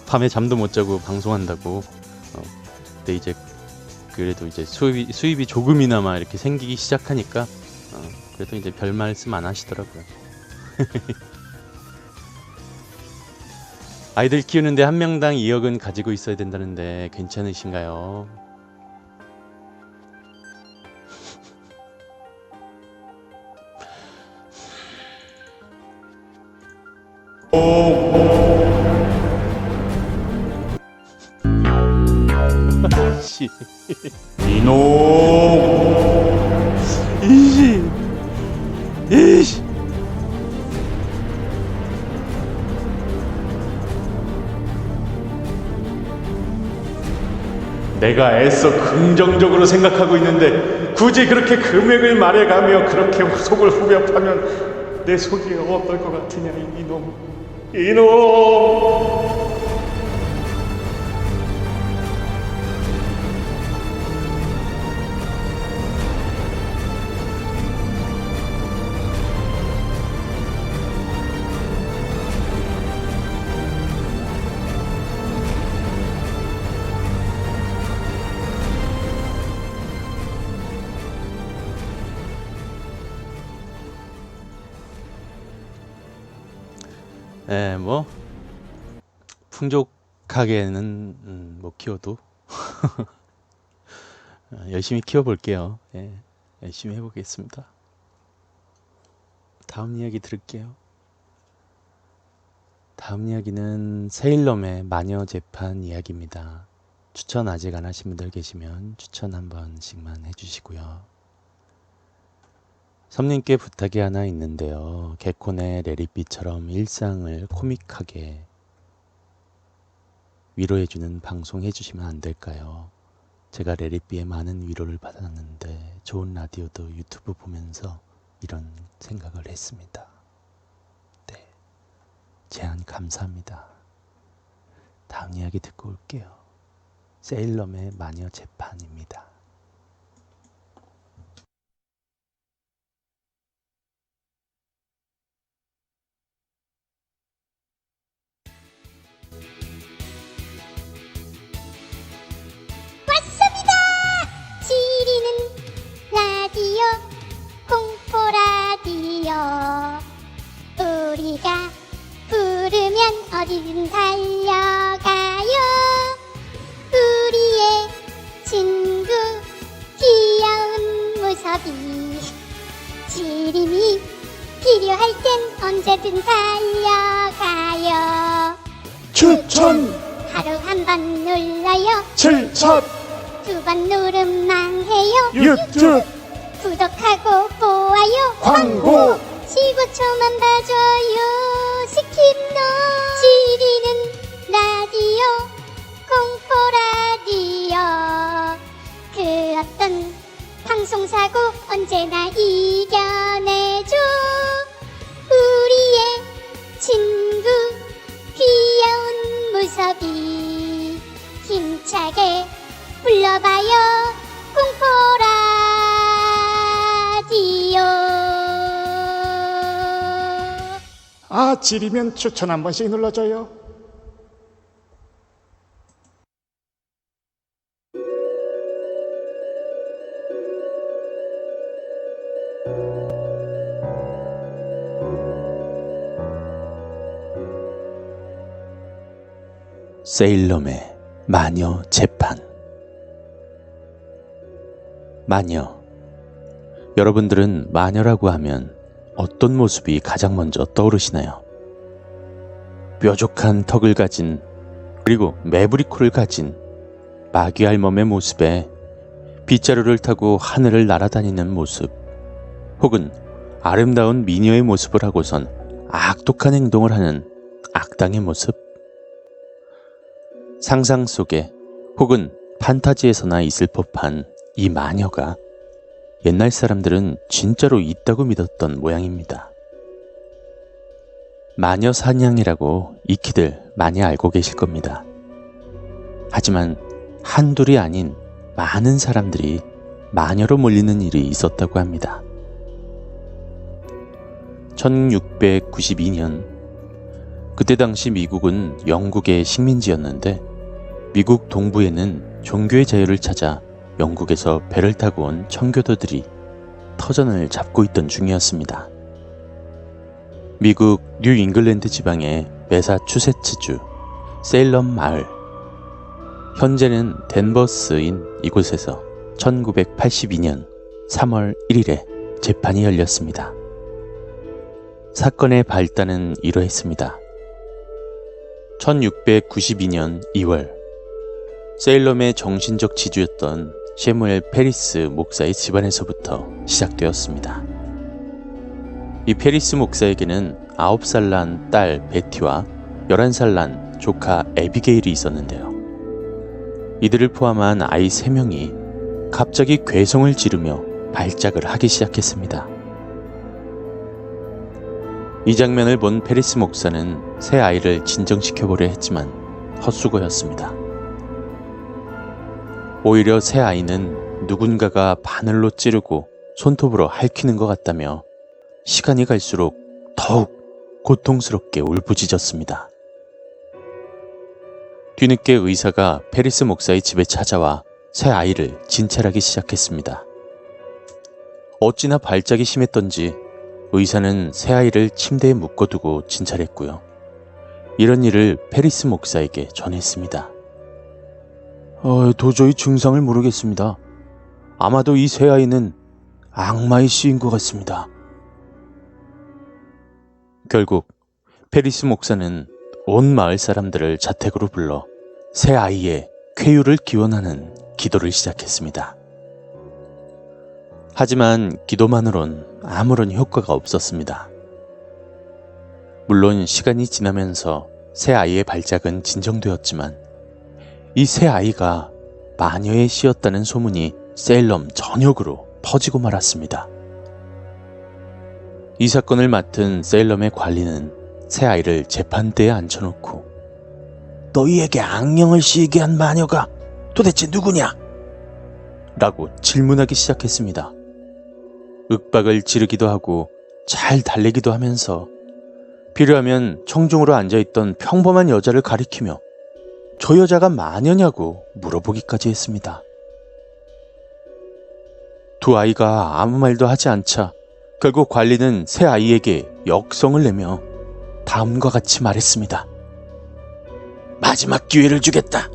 밤에 잠도 못 자고 방송한다고. 근데 이제 그래도 이제 수입이 조금이나마 이렇게 생기기 시작하니까 그래도 이제 별 말씀 안 하시더라고요. 아이들 키우는데 한 명당 2억은 가지고 있어야 된다는데 괜찮으신가요? 씨. 이놈! 이씨. 내가 애써 긍정적으로 생각하고 있는데 굳이 그렇게 금액을 말해가며 그렇게 속을 후벼파면 내 속이 어떨 것 같으냐, 이놈. 이놈! 예, 뭐 풍족하게는 못 키워도 열심히 키워볼게요. 예, 열심히 해보겠습니다. 다음 이야기 들을게요. 다음 이야기는 세일럼의 마녀 재판 이야기입니다. 추천 아직 안 하신 분들 계시면 추천 한 번씩만 해주시고요. 섬님께 부탁이 하나 있는데요. 개콘의 레리비처럼 일상을 코믹하게 위로해주는 방송 해주시면 안 될까요? 제가 레리비에 많은 위로를 받았는데 좋은 라디오도 유튜브 보면서 이런 생각을 했습니다. 네, 제안 감사합니다. 다음 이야기 듣고 올게요. 세일럼의 마녀 재판입니다. 언제든 달려가요. 추천 하루 한 번 눌러요. 7천 2번 누름 망해요. 유튜브 구독하고 보아요. 광고 15초만 봐줘요. 스킵노 지리는 라디오 공포라디오. 그 어떤 방송사고 언제나 이겨내줘. 우리의 친구 귀여운 무섭이 힘차게 불러봐요. 공포라디오. 아 지리면 추천 한 번씩 눌러줘요. 세일럼의 마녀 재판. 마녀. 여러분들은 마녀라고 하면 어떤 모습이 가장 먼저 떠오르시나요? 뾰족한 턱을 가진, 그리고 매부리 코를 가진 마귀 할멈의 모습에 빗자루를 타고 하늘을 날아다니는 모습, 혹은 아름다운 미녀의 모습을 하고선 악독한 행동을 하는 악당의 모습. 상상 속에 혹은 판타지에서나 있을 법한 이 마녀가 옛날 사람들은 진짜로 있다고 믿었던 모양입니다. 마녀 사냥이라고 익히들 많이 알고 계실 겁니다. 하지만 한둘이 아닌 많은 사람들이 마녀로 몰리는 일이 있었다고 합니다. 1692년, 그때 당시 미국은 영국의 식민지였는데 미국 동부에는 종교의 자유를 찾아 영국에서 배를 타고 온 청교도들이 터전을 잡고 있던 중이었습니다. 미국 뉴 잉글랜드 지방의 매사추세츠주 세일럼 마을, 현재는 댄버스인 이곳에서 1982년 3월 1일에 재판이 열렸습니다. 사건의 발단은 이러했습니다. 1692년 2월, 세일럼의 정신적 지주였던 셰무엘 페리스 목사의 집안에서부터 시작되었습니다. 이 페리스 목사에게는 9살 난 딸 베티와 11살 난 조카 에비게일이 있었는데요. 이들을 포함한 아이 3명이 갑자기 괴성을 지르며 발작을 하기 시작했습니다. 이 장면을 본 페리스 목사는 새 아이를 진정시켜보려 했지만 헛수고였습니다. 오히려 새 아이는 누군가가 바늘로 찌르고 손톱으로 핥히는 것 같다며 시간이 갈수록 더욱 고통스럽게 울부짖었습니다. 뒤늦게 의사가 페리스 목사의 집에 찾아와 새 아이를 진찰하기 시작했습니다. 어찌나 발작이 심했던지 의사는 새 아이를 침대에 묶어두고 진찰했고요. 이런 일을 페리스 목사에게 전했습니다. 도저히 증상을 모르겠습니다. 아마도 이 새 아이는 악마의 씨인 것 같습니다. 결국 페리스 목사는 온 마을 사람들을 자택으로 불러 새 아이의 쾌유를 기원하는 기도를 시작했습니다. 하지만 기도만으론 아무런 효과가 없었습니다. 물론 시간이 지나면서 새 아이의 발작은 진정되었지만 이 새 아이가 마녀의 씨였다는 소문이 세일럼 전역으로 퍼지고 말았습니다. 이 사건을 맡은 세일럼의 관리는 새 아이를 재판대에 앉혀놓고 너희에게 악령을 씌이게 한 마녀가 도대체 누구냐? 라고 질문하기 시작했습니다. 윽박을 지르기도 하고 잘 달래기도 하면서 필요하면 청중으로 앉아있던 평범한 여자를 가리키며 저 여자가 마녀냐고 물어보기까지 했습니다. 두 아이가 아무 말도 하지 않자 결국 관리는 새 아이에게 역성을 내며 다음과 같이 말했습니다. 마지막 기회를 주겠다.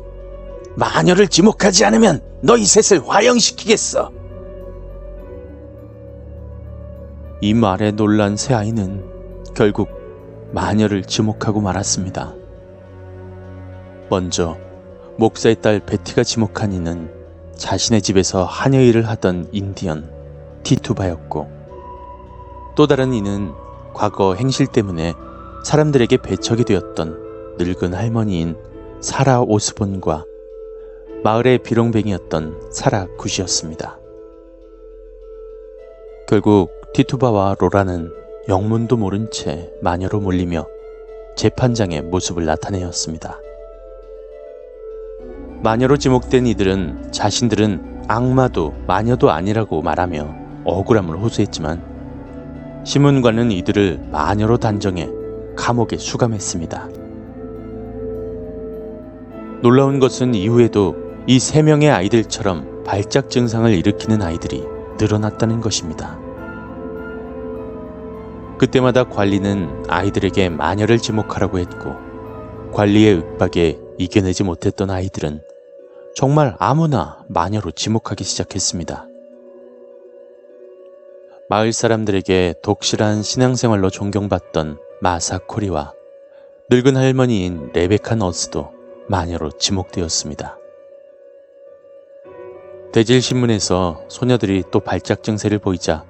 마녀를 지목하지 않으면 너희 셋을 화형시키겠어. 이 말에 놀란 새 아이는 결국 마녀를 지목하고 말았습니다. 먼저 목사의 딸 베티가 지목한 이는 자신의 집에서 하녀 일을 하던 인디언 티투바였고, 또 다른 이는 과거 행실 때문에 사람들에게 배척이 되었던 늙은 할머니인 사라 오스본과 마을의 비룡뱅이였던 사라 굿이었습니다. 결국 티투바와 로라는 영문도 모른 채 마녀로 몰리며 재판장의 모습을 나타내었습니다. 마녀로 지목된 이들은 자신들은 악마도 마녀도 아니라고 말하며 억울함을 호소했지만 시문관은 이들을 마녀로 단정해 감옥에 수감했습니다. 놀라운 것은 이후에도 이 3명의 아이들처럼 발작 증상을 일으키는 아이들이 늘어났다는 것입니다. 그때마다 관리는 아이들에게 마녀를 지목하라고 했고, 관리의 윽박에 이겨내지 못했던 아이들은 정말 아무나 마녀로 지목하기 시작했습니다. 마을 사람들에게 독실한 신앙생활로 존경받던 마사코리와 늙은 할머니인 레베카 너스도 마녀로 지목되었습니다. 대질신문에서 소녀들이 또 발작 증세를 보이자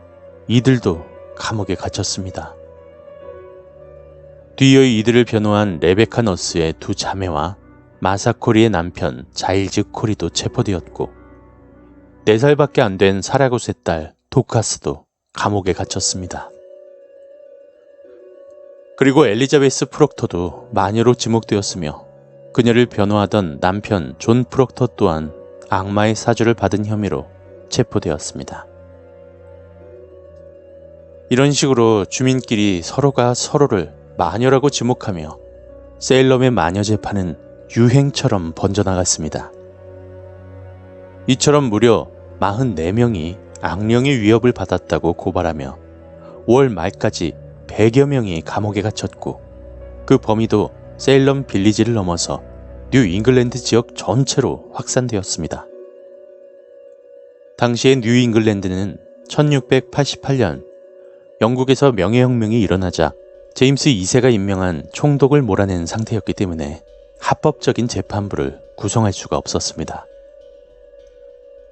이들도 감옥에 갇혔습니다. 뒤이어 이들을 변호한 레베카 너스의 2 자매와 마사코리의 남편 자일즈 코리도 체포되었고, 4살밖에 안 된 사라굿의 딸 도카스도 감옥에 갇혔습니다. 그리고 엘리자베스 프록터도 마녀로 지목되었으며, 그녀를 변호하던 남편 존 프록터 또한 악마의 사주를 받은 혐의로 체포되었습니다. 이런 식으로 주민끼리 서로가 서로를 마녀라고 지목하며 세일럼의 마녀 재판은 유행처럼 번져나갔습니다. 이처럼 무려 44명이 악령의 위협을 받았다고 고발하며 5월 말까지 100여 명이 감옥에 갇혔고, 그 범위도 세일럼 빌리지를 넘어서 뉴 잉글랜드 지역 전체로 확산되었습니다. 당시의 뉴 잉글랜드는 1688년 영국에서 명예혁명이 일어나자 제임스 2세가 임명한 총독을 몰아낸 상태였기 때문에 합법적인 재판부를 구성할 수가 없었습니다.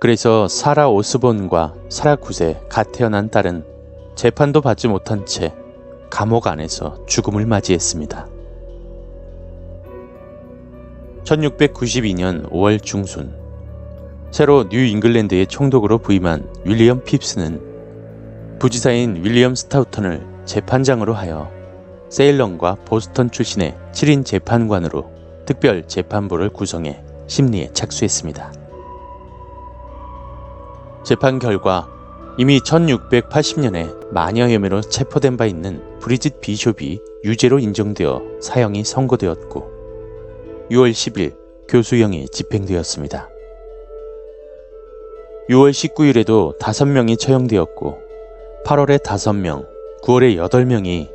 그래서 사라 오스본과 사라 굿의 갓 태어난 딸은 재판도 받지 못한 채 감옥 안에서 죽음을 맞이했습니다. 1692년 5월 중순, 새로 뉴 잉글랜드의 총독으로 부임한 윌리엄 핍스는 부지사인 윌리엄 스타우턴을 재판장으로 하여 세일럼과 보스턴 출신의 7인 재판관으로 특별 재판부를 구성해 심리에 착수했습니다. 재판 결과 이미 1680년에 마녀 혐의로 체포된 바 있는 브리짓 비숍이 유죄로 인정되어 사형이 선고되었고, 6월 10일 교수형이 집행되었습니다. 6월 19일에도 5명이 처형되었고, 8월에 5명, 9월에 8명이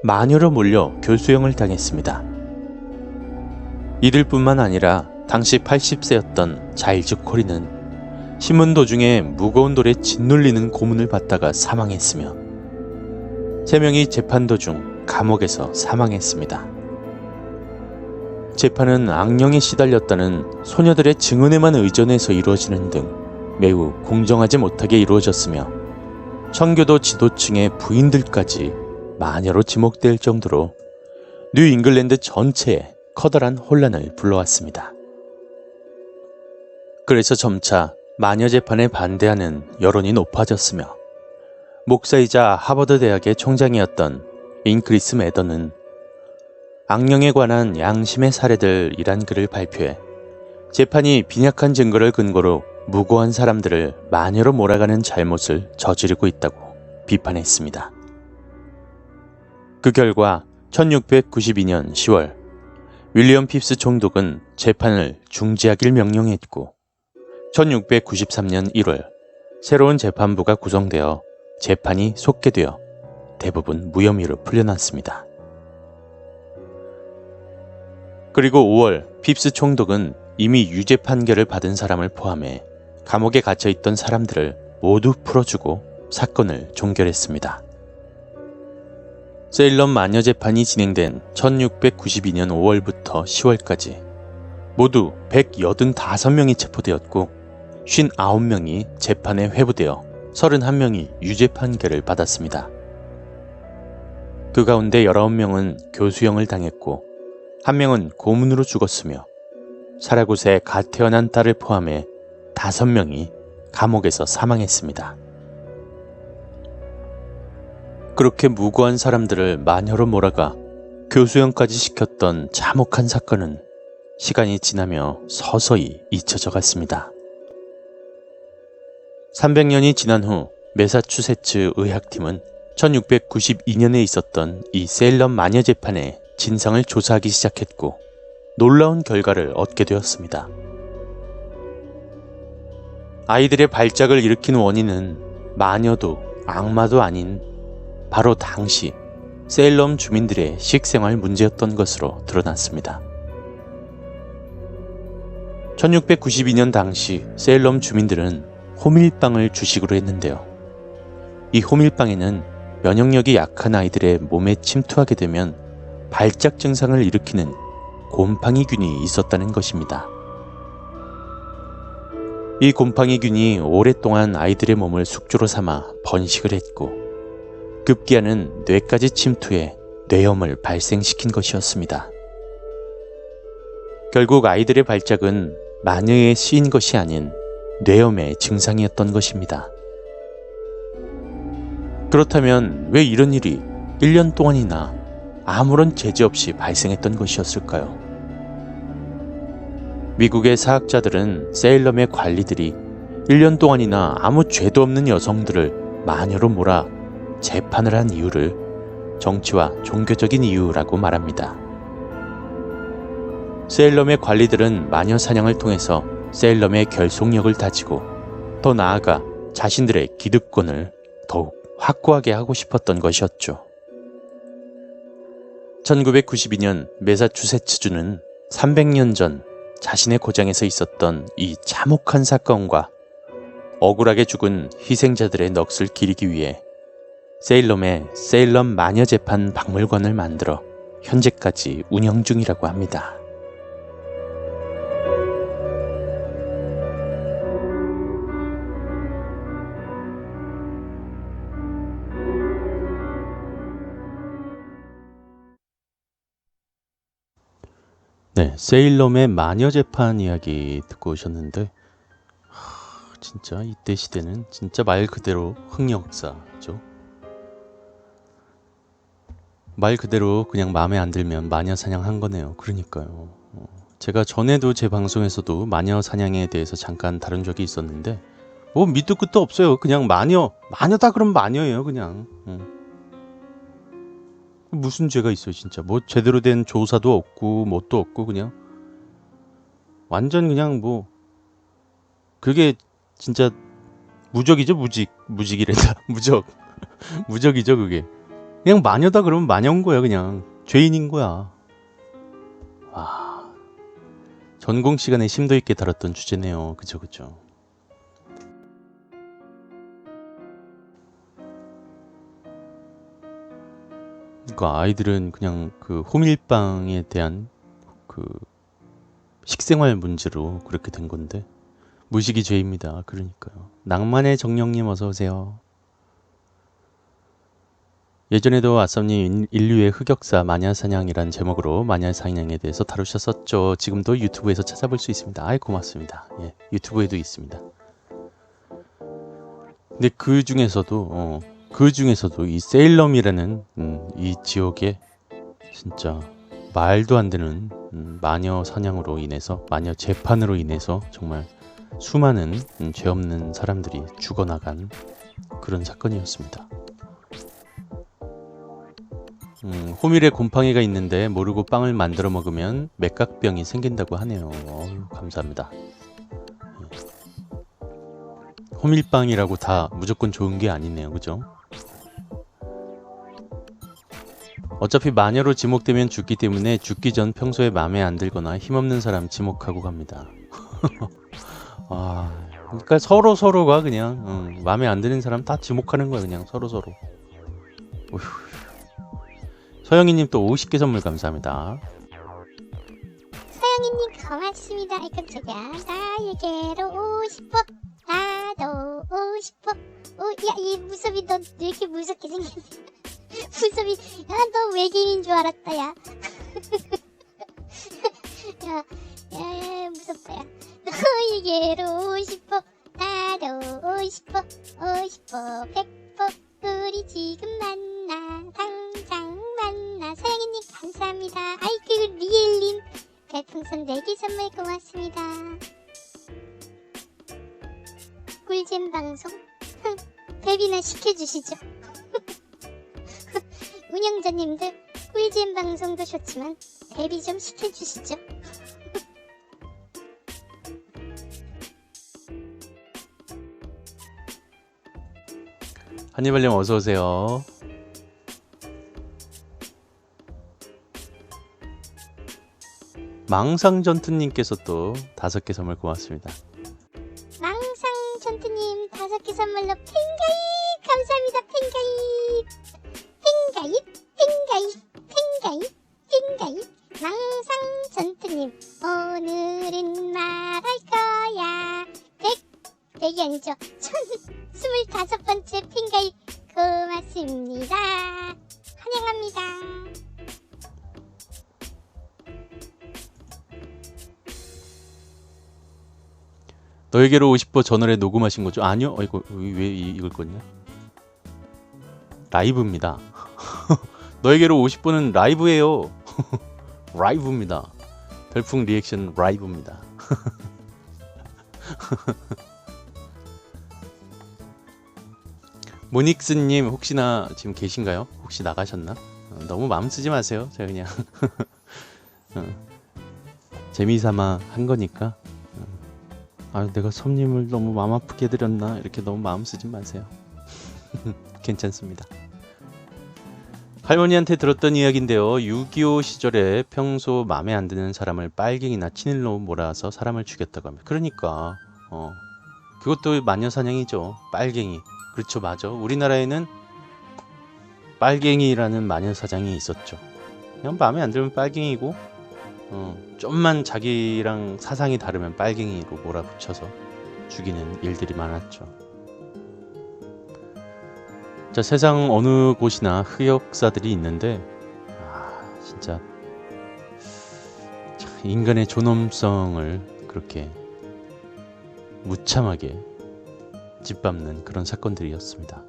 마녀로 몰려 교수형을 당했습니다. 이들뿐만 아니라 당시 80세였던 자일즈 코리는 신문 도중에 무거운 돌에 짓눌리는 고문을 받다가 사망했으며, 3명이 재판 도중 감옥에서 사망했습니다. 재판은 악령에 시달렸다는 소녀들의 증언에만 의존해서 이루어지는 등 매우 공정하지 못하게 이루어졌으며, 청교도 지도층의 부인들까지 마녀로 지목될 정도로 뉴 잉글랜드 전체에 커다란 혼란을 불러왔습니다. 그래서 점차 마녀 재판에 반대하는 여론이 높아졌으며, 목사이자 하버드 대학의 총장이었던 잉크리스 매더는 악령에 관한 양심의 사례들이란 글을 발표해 재판이 빈약한 증거를 근거로 무고한 사람들을 마녀로 몰아가는 잘못을 저지르고 있다고 비판했습니다. 그 결과 1692년 10월 윌리엄 핍스 총독은 재판을 중지하길 명령했고, 1693년 1월 새로운 재판부가 구성되어 재판이 속개되어 대부분 무혐의로 풀려났습니다. 그리고 5월 핍스 총독은 이미 유죄 판결을 받은 사람을 포함해 감옥에 갇혀있던 사람들을 모두 풀어주고 사건을 종결했습니다. 세일럼 마녀 재판이 진행된 1692년 5월부터 10월까지 모두 185명이 체포되었고 59명이 재판에 회부되어 31명이 유죄 판결을 받았습니다. 그 가운데 19명은 교수형을 당했고 1명은 고문으로 죽었으며 살아곳에 갓 태어난 딸을 포함해 5명이 감옥에서 사망했습니다. 그렇게 무고한 사람들을 마녀로 몰아가 교수형까지 시켰던 참혹한 사건은 시간이 지나며 서서히 잊혀져 갔습니다. 300년이 지난 후 매사추세츠 의학팀은 1692년에 있었던 이 세일럼 마녀 재판의 진상을 조사하기 시작했고 놀라운 결과를 얻게 되었습니다. 아이들의 발작을 일으킨 원인은 마녀도 악마도 아닌 바로 당시 세일럼 주민들의 식생활 문제였던 것으로 드러났습니다. 1692년 당시 세일럼 주민들은 호밀빵을 주식으로 했는데요. 이 호밀빵에는 면역력이 약한 아이들의 몸에 침투하게 되면 발작 증상을 일으키는 곰팡이균이 있었다는 것입니다. 이 곰팡이균이 오랫동안 아이들의 몸을 숙주로 삼아 번식을 했고 급기야는 뇌까지 침투해 뇌염을 발생시킨 것이었습니다. 결국 아이들의 발작은 마녀에 씌인 것이 아닌 뇌염의 증상이었던 것입니다. 그렇다면 왜 이런 일이 1년 동안이나 아무런 제재 없이 발생했던 것이었을까요? 미국의 사학자들은 세일럼의 관리들이 1년 동안이나 아무 죄도 없는 여성들을 마녀로 몰아 재판을 한 이유를 정치와 종교적인 이유라고 말합니다. 세일럼의 관리들은 마녀 사냥을 통해서 세일럼의 결속력을 다지고 더 나아가 자신들의 기득권을 더욱 확고하게 하고 싶었던 것이었죠. 1992년 매사추세츠주는 300년 전 자신의 고장에서 있었던 이 참혹한 사건과 억울하게 죽은 희생자들의 넋을 기리기 위해 세일럼의 세일럼 마녀 재판 박물관을 만들어 현재까지 운영 중이라고 합니다. 네, 세일럼의 마녀 재판 이야기 듣고 오셨는데 진짜 이때 시대는 진짜 말 그대로 흑역사죠. 말 그대로 그냥 마음에 안 들면 마녀 사냥한 거네요. 그러니까요. 제가 전에도 제 방송에서도 마녀 사냥에 대해서 잠깐 다룬 적이 있었는데 뭐 밑도 끝도 없어요. 그냥 마녀다 그러면 마녀예요. 그냥 무슨 죄가 있어요 진짜. 뭐 제대로 된 조사도 없고 뭣도 없고 그냥 완전 그냥 뭐 그게 진짜 무적이죠. 무직이란다. 무적이죠 그게. 그냥 마녀다 그러면 마녀인 거야. 그냥 죄인인 거야. 와, 전공 시간에 심도 있게 다뤘던 주제네요. 그죠. 그러니까 아이들은 그냥 그 호밀빵에 대한 그 식생활 문제로 그렇게 된 건데 무식이 죄입니다. 그러니까요. 낭만의 정령님 어서 오세요. 예전에도 아썸님 인류의 흑역사 마녀사냥이란 제목으로 마녀사냥에 대해서 다루셨었죠. 지금도 유튜브에서 찾아볼 수 있습니다. 아이 고맙습니다. 예, 유튜브에도 있습니다. 근데 그 중에서도 이 세일럼이라는 이 지역에 진짜 말도 안 되는 마녀 사냥으로 인해서 마녀 재판으로 인해서 정말 수많은 죄 없는 사람들이 죽어나간 그런 사건이었습니다. 호밀에 곰팡이가 있는데 모르고 빵을 만들어 먹으면 맥각병이 생긴다고 하네요. 감사합니다. 호밀빵이라고 다 무조건 좋은 게 아니네요. 그죠? 어차피 마녀로 지목되면 죽기 때문에 죽기 전 평소에 마음에 안 들거나 힘없는 사람 지목하고 갑니다. 그러니까 서로가 그냥 마음에 안 드는 사람 다 지목하는 거예요. 그냥 서로. 어휴. 서영이님 또 50개 선물 감사합니다. 서영이님 고맙습니다. 아이 깜짝이야. 나에게로 오고 싶어. 나도 오고 싶어. 야, 이 무섭이 너 왜 이렇게 무섭게 생겼냐? 무섭이, 야, 너 외계인인 줄 알았다, 야. 야, 무섭다, 야. 너에게로 오고 싶어. 나도 오고 싶어. 오고 싶어. 100% 우리 지금 만나. 당장 만나. 서영이님 감사합니다. 아이, 그리고 리엘님. 별풍선 4개 선물 고맙습니다. 꿀잼 방송? 데뷔나 시켜주시죠. 운영자님들 꿀잼 방송도 좋지만 데뷔 좀 시켜주시죠. 한이발님 어서오세요. 망상전투님께서 또 5개 선물 고맙습니다. 망상전투님 5개 선물로 팬가입 감사합니다. 팬가입 망상전투님 오늘은 말할 거야 100이 아니죠 1025번째 팬가입 고맙습니다. 환영합니다. 너에게로 50보 저 노래 녹음하신 거죠? 아니요. 이거 왜 이걸 껐냐? 라이브입니다. 너에게로 50보는 라이브예요. 라이브입니다. 별풍 리액션 라이브입니다. 모닉스님 혹시나 지금 계신가요? 혹시 나가셨나? 너무 마음 쓰지 마세요. 제가 그냥 재미삼아 한 거니까. 아, 내가 손님을 너무 마음 아프게 해드렸나? 이렇게 너무 마음 쓰지 마세요. 괜찮습니다. 할머니한테 들었던 이야기인데요. 6.25 시절에 평소 마음에 안 드는 사람을 빨갱이나 친일로 몰아서 사람을 죽였다고 합니다. 그러니까 그것도 마녀사냥이죠. 빨갱이. 그렇죠, 맞아. 우리나라에는 빨갱이라는 마녀사냥이 있었죠. 그냥 마음에 안 들면 빨갱이고 좀만 자기랑 사상이 다르면 빨갱이로 몰아붙여서 죽이는 일들이 많았죠. 자, 세상 어느 곳이나 흑역사들이 있는데 진짜 인간의 존엄성을 그렇게 무참하게 짓밟는 그런 사건들이었습니다.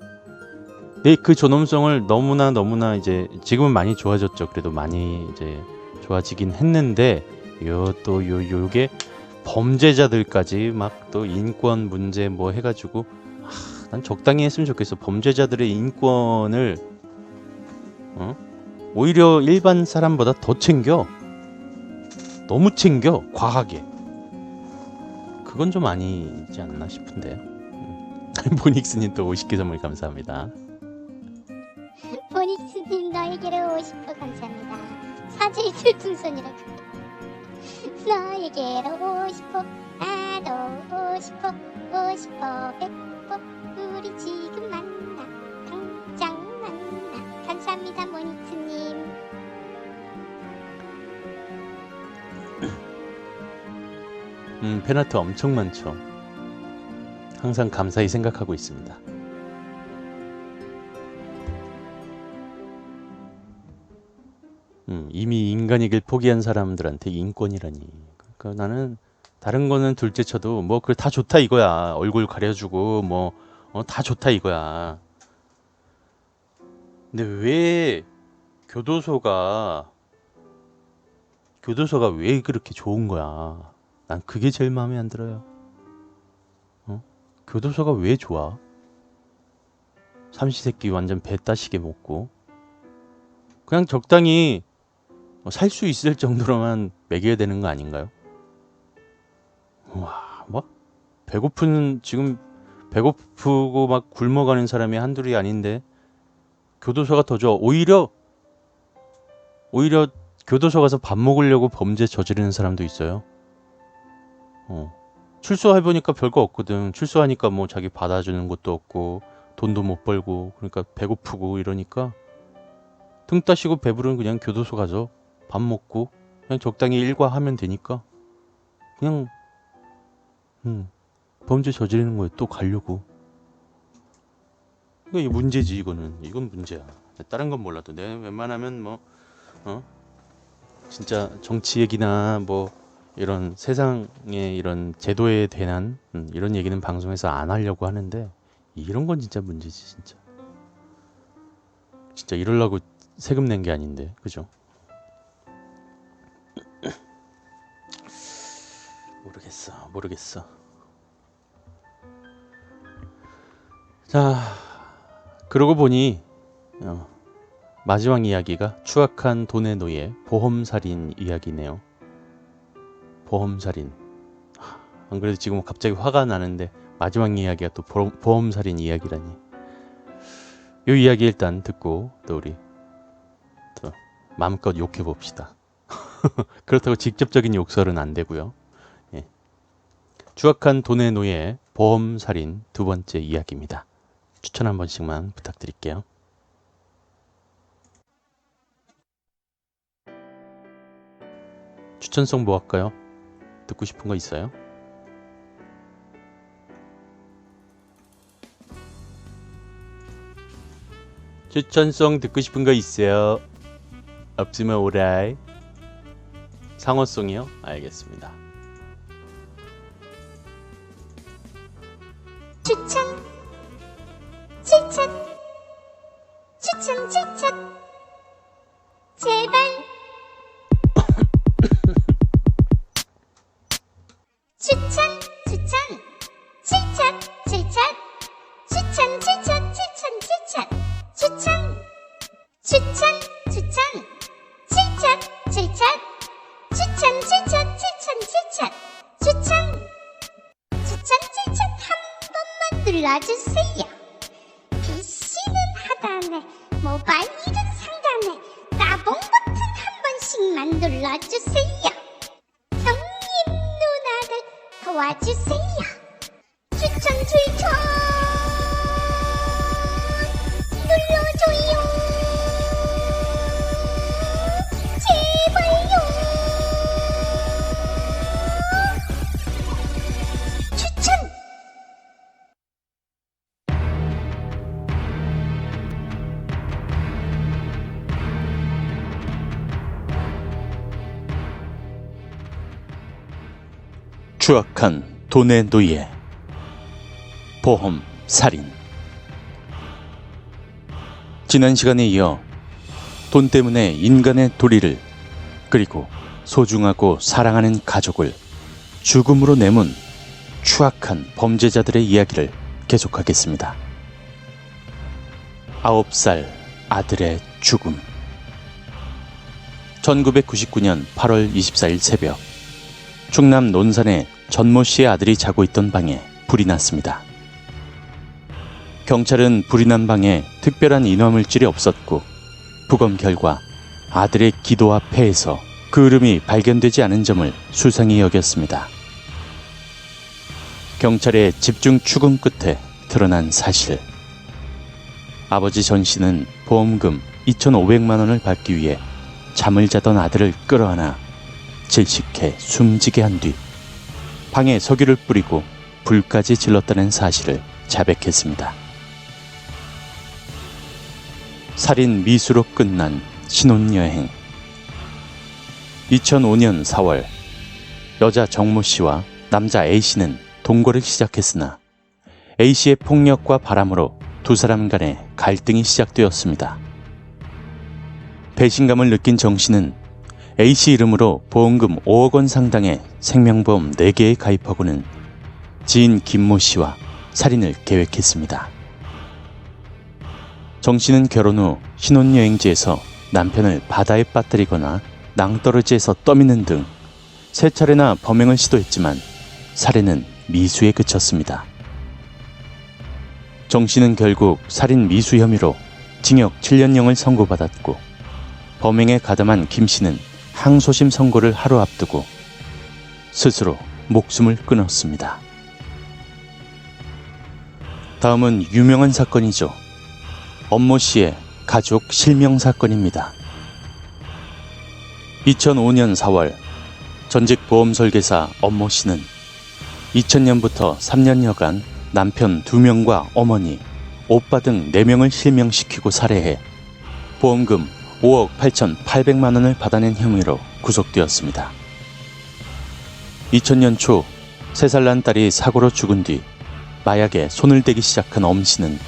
네, 그 존엄성을 너무나 이제 지금은 많이 좋아졌죠. 그래도 많이 이제 좋아지긴 했는데 요게 범죄자들까지 막 또 인권 문제 뭐 해가지고 난 적당히 했으면 좋겠어. 범죄자들의 인권을 오히려 일반 사람보다 더 챙겨. 너무 챙겨. 과하게. 그건 좀 아니지 않나 싶은데요. 보닉스님 또 50개 선물 감사합니다. 보닉스님 너에게로 50% 감사합니다. 사제의 별풍선이라고. 너에게로 50% 나도 50% 100% 우리 지금 만나 당장 만나. 감사합니다 모닉스님. 팬아트 엄청 많죠. 항상 감사히 생각하고 있습니다. 이미 인간이길 포기한 사람들한테 인권이라니. 그러니까 나는 다른 거는 둘째쳐도 뭐 그걸 다 좋다 이거야. 얼굴 가려주고 뭐 다 좋다 이거야. 근데 왜 교도소가 왜 그렇게 좋은 거야? 난 그게 제일 마음에 안 들어요. 교도소가 왜 좋아? 삼시세끼 완전 배 따시게 먹고 그냥 적당히 살 수 있을 정도로만 먹여야 되는 거 아닌가요? 와, 뭐 지금 배고프고 막 굶어가는 사람이 한둘이 아닌데 교도소가 더 좋아. 오히려 교도소 가서 밥 먹으려고 범죄 저지르는 사람도 있어요. 출소해보니까 별거 없거든. 출소하니까 뭐 자기 받아주는 것도 없고 돈도 못 벌고 그러니까 배고프고 이러니까 등 따시고 배부른 그냥 교도소 가서 밥 먹고 그냥 적당히 일과하면 되니까 그냥 범죄 저지르는 거에 또 가려고. 이거 문제지. 이건 문제야. 다른 건 몰라도 내가 웬만하면 뭐 진짜 정치 얘기나 뭐 이런 세상의 이런 제도에 대한 이런 얘기는 방송에서 안 하려고 하는데 이런 건 진짜 문제지. 진짜 이러려고 세금 낸 게 아닌데, 그죠? 모르겠어. 자, 그러고 보니 마지막 이야기가 추악한 돈의 노예 보험살인 이야기네요. 보험살인. 안 그래도 지금 갑자기 화가 나는데 마지막 이야기가 또 보험살인 이야기라니. 이 이야기 일단 듣고 또 우리 또 마음껏 욕해 봅시다. 그렇다고 직접적인 욕설은 안 되고요. 예. 추악한 돈의 노예 보험살인 두 번째 이야기입니다. 추천 한 번씩만 부탁드릴게요. 추천송 뭐 할까요? 듣고 싶은 거 있어요? 추천송 듣고 싶은 거 있어요? 없으면 오라이. 상어송이요? 알겠습니다. 추천 제발 추천 한 번만 눌러주세요. PC는 하단에 모바일은 상단에 따봉 버튼 한 번씩만 눌러주세요. 형님 누나들 도와주세요. 추천 눌러줘요. 제발요. 추천. 추악한 돈의 노예 보험 살인. 지난 시간에 이어 돈 때문에 인간의 도리를 그리고 소중하고 사랑하는 가족을 죽음으로 내몬 추악한 범죄자들의 이야기를 계속하겠습니다. 9살 아들의 죽음. 1999년 8월 24일 새벽, 충남 논산의 전모 씨의 아들이 자고 있던 방에 불이 났습니다. 경찰은 불이 난 방에 특별한 인화물질이 없었고 부검 결과 아들의 기도와 폐에서 그 흐름이 발견되지 않은 점을 수상히 여겼습니다. 경찰의 집중 추궁 끝에 드러난 사실. 아버지 전 씨는 보험금 2,500만 원을 받기 위해 잠을 자던 아들을 끌어안아 질식해 숨지게 한 뒤 방에 석유를 뿌리고 불까지 질렀다는 사실을 자백했습니다. 살인 미수로 끝난 신혼여행. 2005년 4월, 여자 정모 씨와 남자 A 씨는 동거를 시작했으나 A 씨의 폭력과 바람으로 두 사람 간의 갈등이 시작되었습니다. 배신감을 느낀 정 씨는 A 씨 이름으로 보험금 5억 원 상당의 생명보험 4개에 가입하고는 지인 김모 씨와 살인을 계획했습니다. 정 씨는 결혼 후 신혼여행지에서 남편을 바다에 빠뜨리거나 낭떠러지에서 떠미는 등 3차례나 범행을 시도했지만 살해는 미수에 그쳤습니다. 정 씨는 결국 살인 미수 혐의로 징역 7년형을 선고받았고 범행에 가담한 김 씨는 항소심 선고를 하루 앞두고 스스로 목숨을 끊었습니다. 다음은 유명한 사건이죠. 엄모 씨의 가족 실명 사건입니다. 2005년 4월 전직 보험 설계사 엄모 씨는 2000년부터 3년여간 남편 2명과 어머니, 오빠 등 4명을 실명시키고 살해해 보험금 5억 8,800만 원을 받아낸 혐의로 구속되었습니다. 2000년 초 3살 난 딸이 사고로 죽은 뒤 마약에 손을 대기 시작한 엄 씨는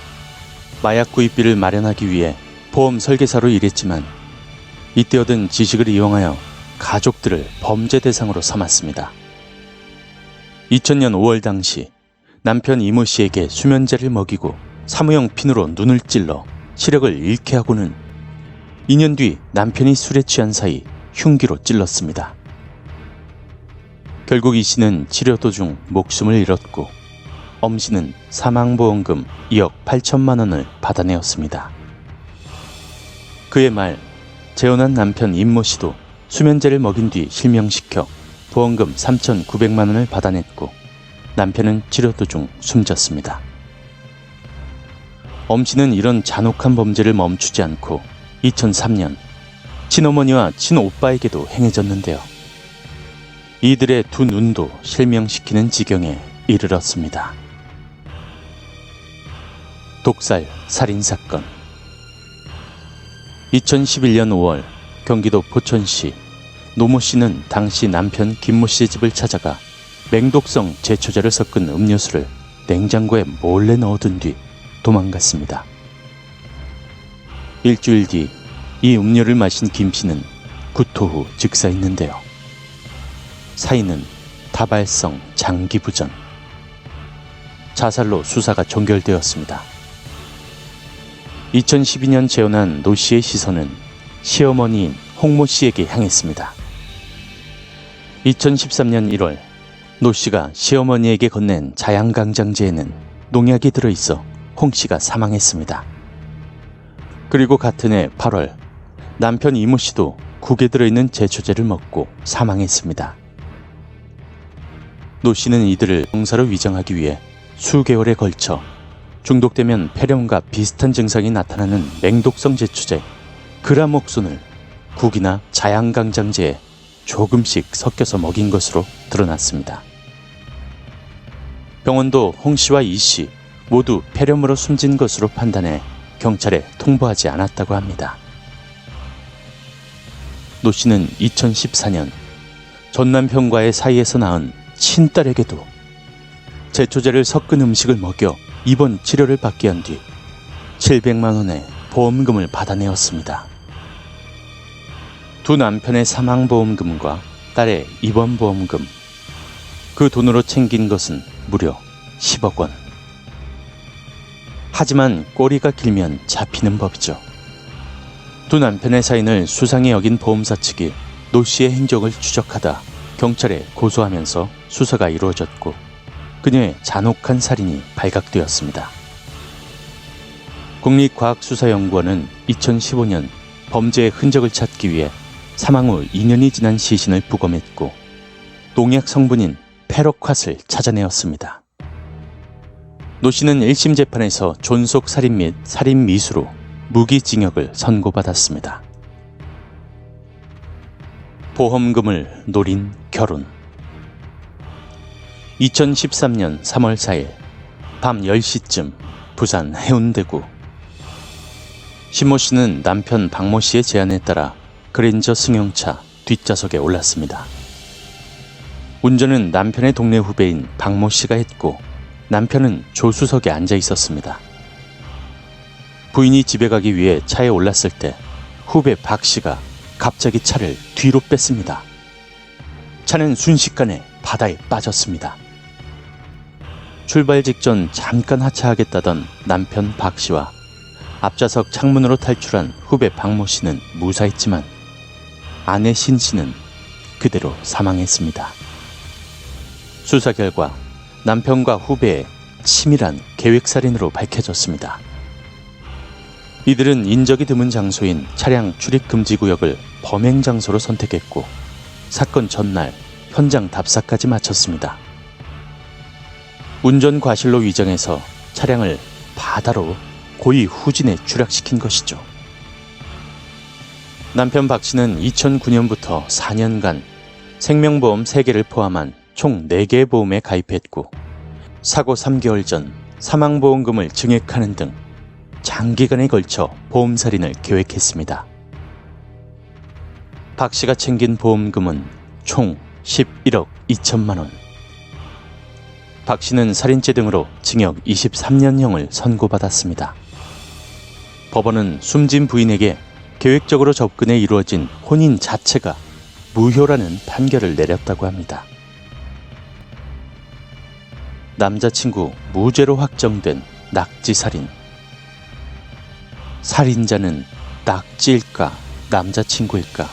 마약 구입비를 마련하기 위해 보험 설계사로 일했지만 이때 얻은 지식을 이용하여 가족들을 범죄 대상으로 삼았습니다. 2000년 5월 당시 남편 이모 씨에게 수면제를 먹이고 사무용 핀으로 눈을 찔러 시력을 잃게 하고는 2년 뒤 남편이 술에 취한 사이 흉기로 찔렀습니다. 결국 이 씨는 치료 도중 목숨을 잃었고 엄 씨는 사망보험금 2억 8천만 원을 받아내었습니다. 그의 말, 재혼한 남편 임모 씨도 수면제를 먹인 뒤 실명시켜 보험금 3,900만 원을 받아냈고 남편은 치료 도중 숨졌습니다. 엄 씨는 이런 잔혹한 범죄를 멈추지 않고 2003년 친어머니와 친오빠에게도 행해졌는데요. 이들의 두 눈도 실명시키는 지경에 이르렀습니다. 독살 살인사건. 2011년 5월 경기도 포천시 노모 씨는 당시 남편 김모 씨의 집을 찾아가 맹독성 제초제를 섞은 음료수를 냉장고에 몰래 넣어둔 뒤 도망갔습니다. 일주일 뒤 이 음료를 마신 김 씨는 구토 후 즉사했는데요. 사인은 다발성 장기부전. 자살로 수사가 종결되었습니다. 2012년 재혼한 노 씨의 시선은 시어머니인 홍모 씨에게 향했습니다. 2013년 1월 노 씨가 시어머니에게 건넨 자양강장제에는 농약이 들어있어 홍 씨가 사망했습니다. 그리고 같은 해 8월 남편 이모 씨도 국에 들어있는 제초제를 먹고 사망했습니다. 노 씨는 이들을 병사로 위장하기 위해 수개월에 걸쳐 중독되면 폐렴과 비슷한 증상이 나타나는 맹독성 제초제 그라목손을 국이나 자양강장제에 조금씩 섞여서 먹인 것으로 드러났습니다. 병원도 홍 씨와 이 씨 모두 폐렴으로 숨진 것으로 판단해 경찰에 통보하지 않았다고 합니다. 노 씨는 2014년 전 남편과의 사이에서 낳은 친딸에게도 제초제를 섞은 음식을 먹여 입원 치료를 받게 한 뒤 700만 원의 보험금을 받아내었습니다. 두 남편의 사망보험금과 딸의 입원보험금, 그 돈으로 챙긴 것은 무려 10억 원. 하지만 꼬리가 길면 잡히는 법이죠. 두 남편의 사인을 수상히 여긴 보험사 측이 노 씨의 행적을 추적하다 경찰에 고소하면서 수사가 이루어졌고 그녀의 잔혹한 살인이 발각되었습니다. 국립과학수사연구원은 2015년 범죄의 흔적을 찾기 위해 사망 후 2년이 지난 시신을 부검했고 농약 성분인 페로캇을 찾아내었습니다. 노 씨는 1심 재판에서 존속살인 및 살인미수로 무기징역을 선고받았습니다. 보험금을 노린 결혼. 2013년 3월 4일 밤 10시쯤 부산 해운대구. 신모 씨는 남편 박모 씨의 제안에 따라 그랜저 승용차 뒷좌석에 올랐습니다. 운전은 남편의 동네 후배인 박모 씨가 했고 남편은 조수석에 앉아 있었습니다. 부인이 집에 가기 위해 차에 올랐을 때 후배 박 씨가 갑자기 차를 뒤로 뺐습니다. 차는 순식간에 바다에 빠졌습니다. 출발 직전 잠깐 하차하겠다던 남편 박 씨와 앞좌석 창문으로 탈출한 후배 박모 씨는 무사했지만 아내 신 씨는 그대로 사망했습니다. 수사 결과 남편과 후배의 치밀한 계획살인으로 밝혀졌습니다. 이들은 인적이 드문 장소인 차량 출입 금지 구역을 범행 장소로 선택했고 사건 전날 현장 답사까지 마쳤습니다. 운전 과실로 위장해서 차량을 바다로 고의 후진에 추락시킨 것이죠. 남편 박 씨는 2009년부터 4년간 생명보험 3개를 포함한 총 4개의 보험에 가입했고 사고 3개월 전 사망보험금을 증액하는 등 장기간에 걸쳐 보험살인을 계획했습니다. 박 씨가 챙긴 보험금은 총 11억 2천만 원. 박 씨는 살인죄 등으로 징역 23년형을 선고받았습니다. 법원은 숨진 부인에게 계획적으로 접근해 이루어진 혼인 자체가 무효라는 판결을 내렸다고 합니다. 남자친구 무죄로 확정된 낙지살인. 살인자는 낙지일까 남자친구일까?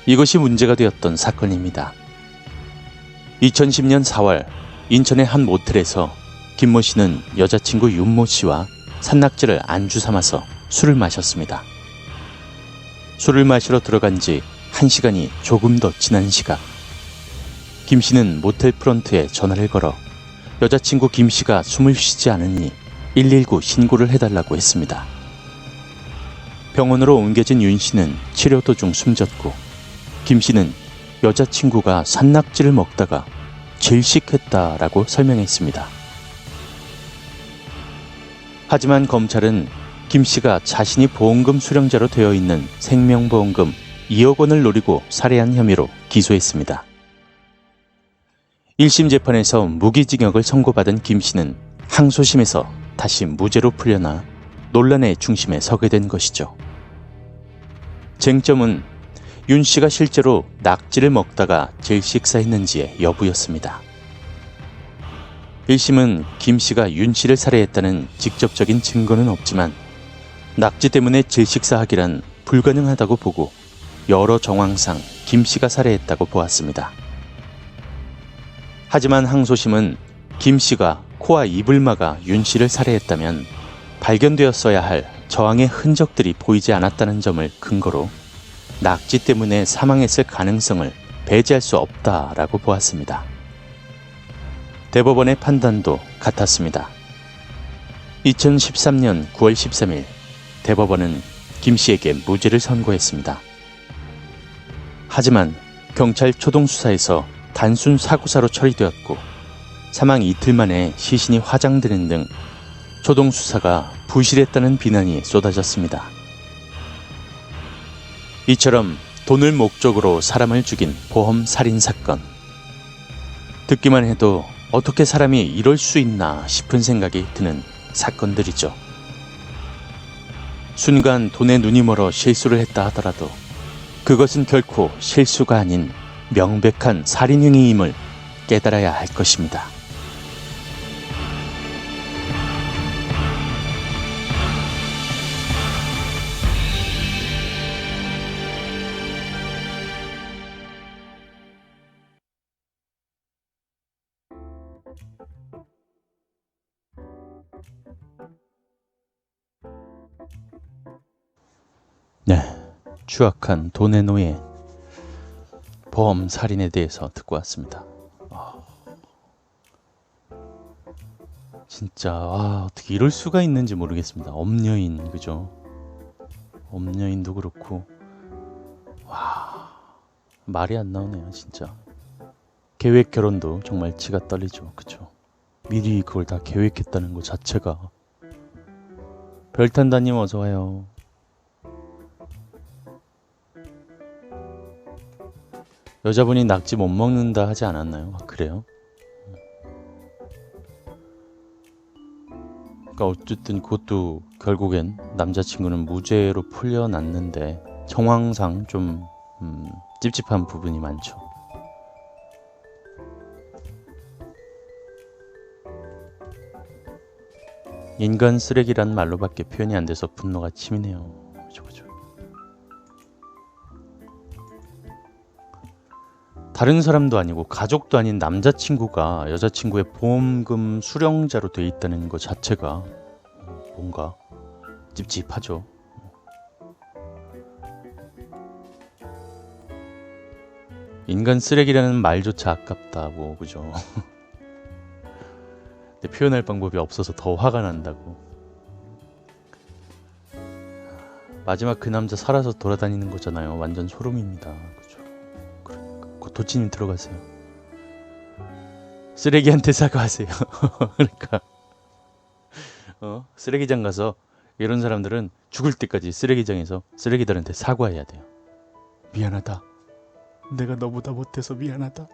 이것이 문제가 되었던 사건입니다. 2010년 4월 인천의 한 모텔에서 김모 씨는 여자친구 윤모 씨와 산낙지를 안주 삼아서 술을 마셨습니다. 술을 마시러 들어간 지 1시간이 조금 더 지난 시각 김 씨는 모텔 프런트에 전화를 걸어 여자친구 김 씨가 숨을 쉬지 않으니 119 신고를 해달라고 했습니다. 병원으로 옮겨진 윤 씨는 치료 도중 숨졌고 김 씨는 여자친구가 산낙지를 먹다가 질식했다라고 설명했습니다. 하지만 검찰은 김 씨가 자신이 보험금 수령자로 되어 있는 생명보험금 2억 원을 노리고 살해한 혐의로 기소했습니다. 1심 재판에서 무기징역을 선고받은 김 씨는 항소심에서 다시 무죄로 풀려나 논란의 중심에 서게 된 것이죠. 쟁점은 윤 씨가 실제로 낙지를 먹다가 질식사했는지의 여부였습니다. 1심은 김 씨가 윤 씨를 살해했다는 직접적인 증거는 없지만 낙지 때문에 질식사하기란 불가능하다고 보고 여러 정황상 김 씨가 살해했다고 보았습니다. 하지만 항소심은 김 씨가 코와 입을 막아 윤 씨를 살해했다면 발견되었어야 할 저항의 흔적들이 보이지 않았다는 점을 근거로 낙지 때문에 사망했을 가능성을 배제할 수 없다라고 보았습니다. 대법원의 판단도 같았습니다. 2013년 9월 13일 대법원은 김 씨에게 무죄를 선고했습니다. 하지만 경찰 초동 수사에서 단순 사고사로 처리되었고 사망 이틀 만에 시신이 화장되는 등 초동 수사가 부실했다는 비난이 쏟아졌습니다. 이처럼 돈을 목적으로 사람을 죽인 보험 살인 사건. 듣기만 해도 어떻게 사람이 이럴 수 있나 싶은 생각이 드는 사건들이죠. 순간 돈에 눈이 멀어 실수를 했다 하더라도 그것은 결코 실수가 아닌 명백한 살인 행위임을 깨달아야 할 것입니다. 네, 추악한 돈의 노예 보험 살인에 대해서 듣고 왔습니다. 진짜 어떻게 이럴 수가 있는지 모르겠습니다. 엄녀인, 그죠? 엄녀인도 그렇고 말이 안 나오네요, 진짜. 계획 결혼도 정말 치가 떨리죠, 그죠? 미리 그걸 다 계획했다는 것 자체가. 별탄다님 어서 와요. 여자분이 낙지 못 먹는다 하지 않았나요? 그래요? 그러니까 어쨌든 그것도 결국엔 남자친구는 무죄로 풀려났는데 정황상 좀 찝찝한 부분이 많죠. 인간 쓰레기란 말로밖에 표현이 안 돼서 분노가 치미네요. 그죠. 다른 사람도 아니고 가족도 아닌 남자친구가 여자친구의 보험금 수령자로 돼 있다는 것 자체가 뭔가 찝찝하죠. 인간 쓰레기라는 말조차 아깝다고, 그죠? 근데 표현할 방법이 없어서 더 화가 난다고. 마지막 그 남자 살아서 돌아다니는 거잖아요. 완전 소름입니다. 그죠? 그러니까 그 도치님 들어가세요. 쓰레기한테 사과하세요. 그러니까 쓰레기장 가서 이런 사람들은 죽을 때까지 쓰레기장에서 쓰레기들한테 사과해야 돼요. 미안하다. 내가 너보다 못해서 미안하다.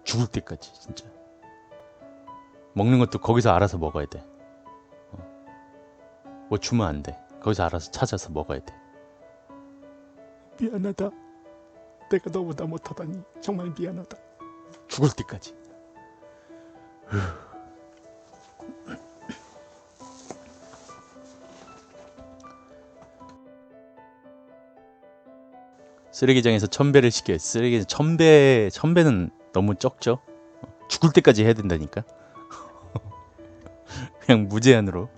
죽을 때까지 진짜. 먹는 것도 거기서 알아서 먹어야 돼. 뭐 주면 안 돼. 거기서 알아서 찾아서 먹어야 돼. 미안하다. 내가 너보다 못하다니 정말 미안하다. 죽을 때까지. 쓰레기장에서 천배를 시켜요. 쓰레기장 천배는 너무 적죠. 죽을 때까지 해야 된다니까. 그냥 무제한으로.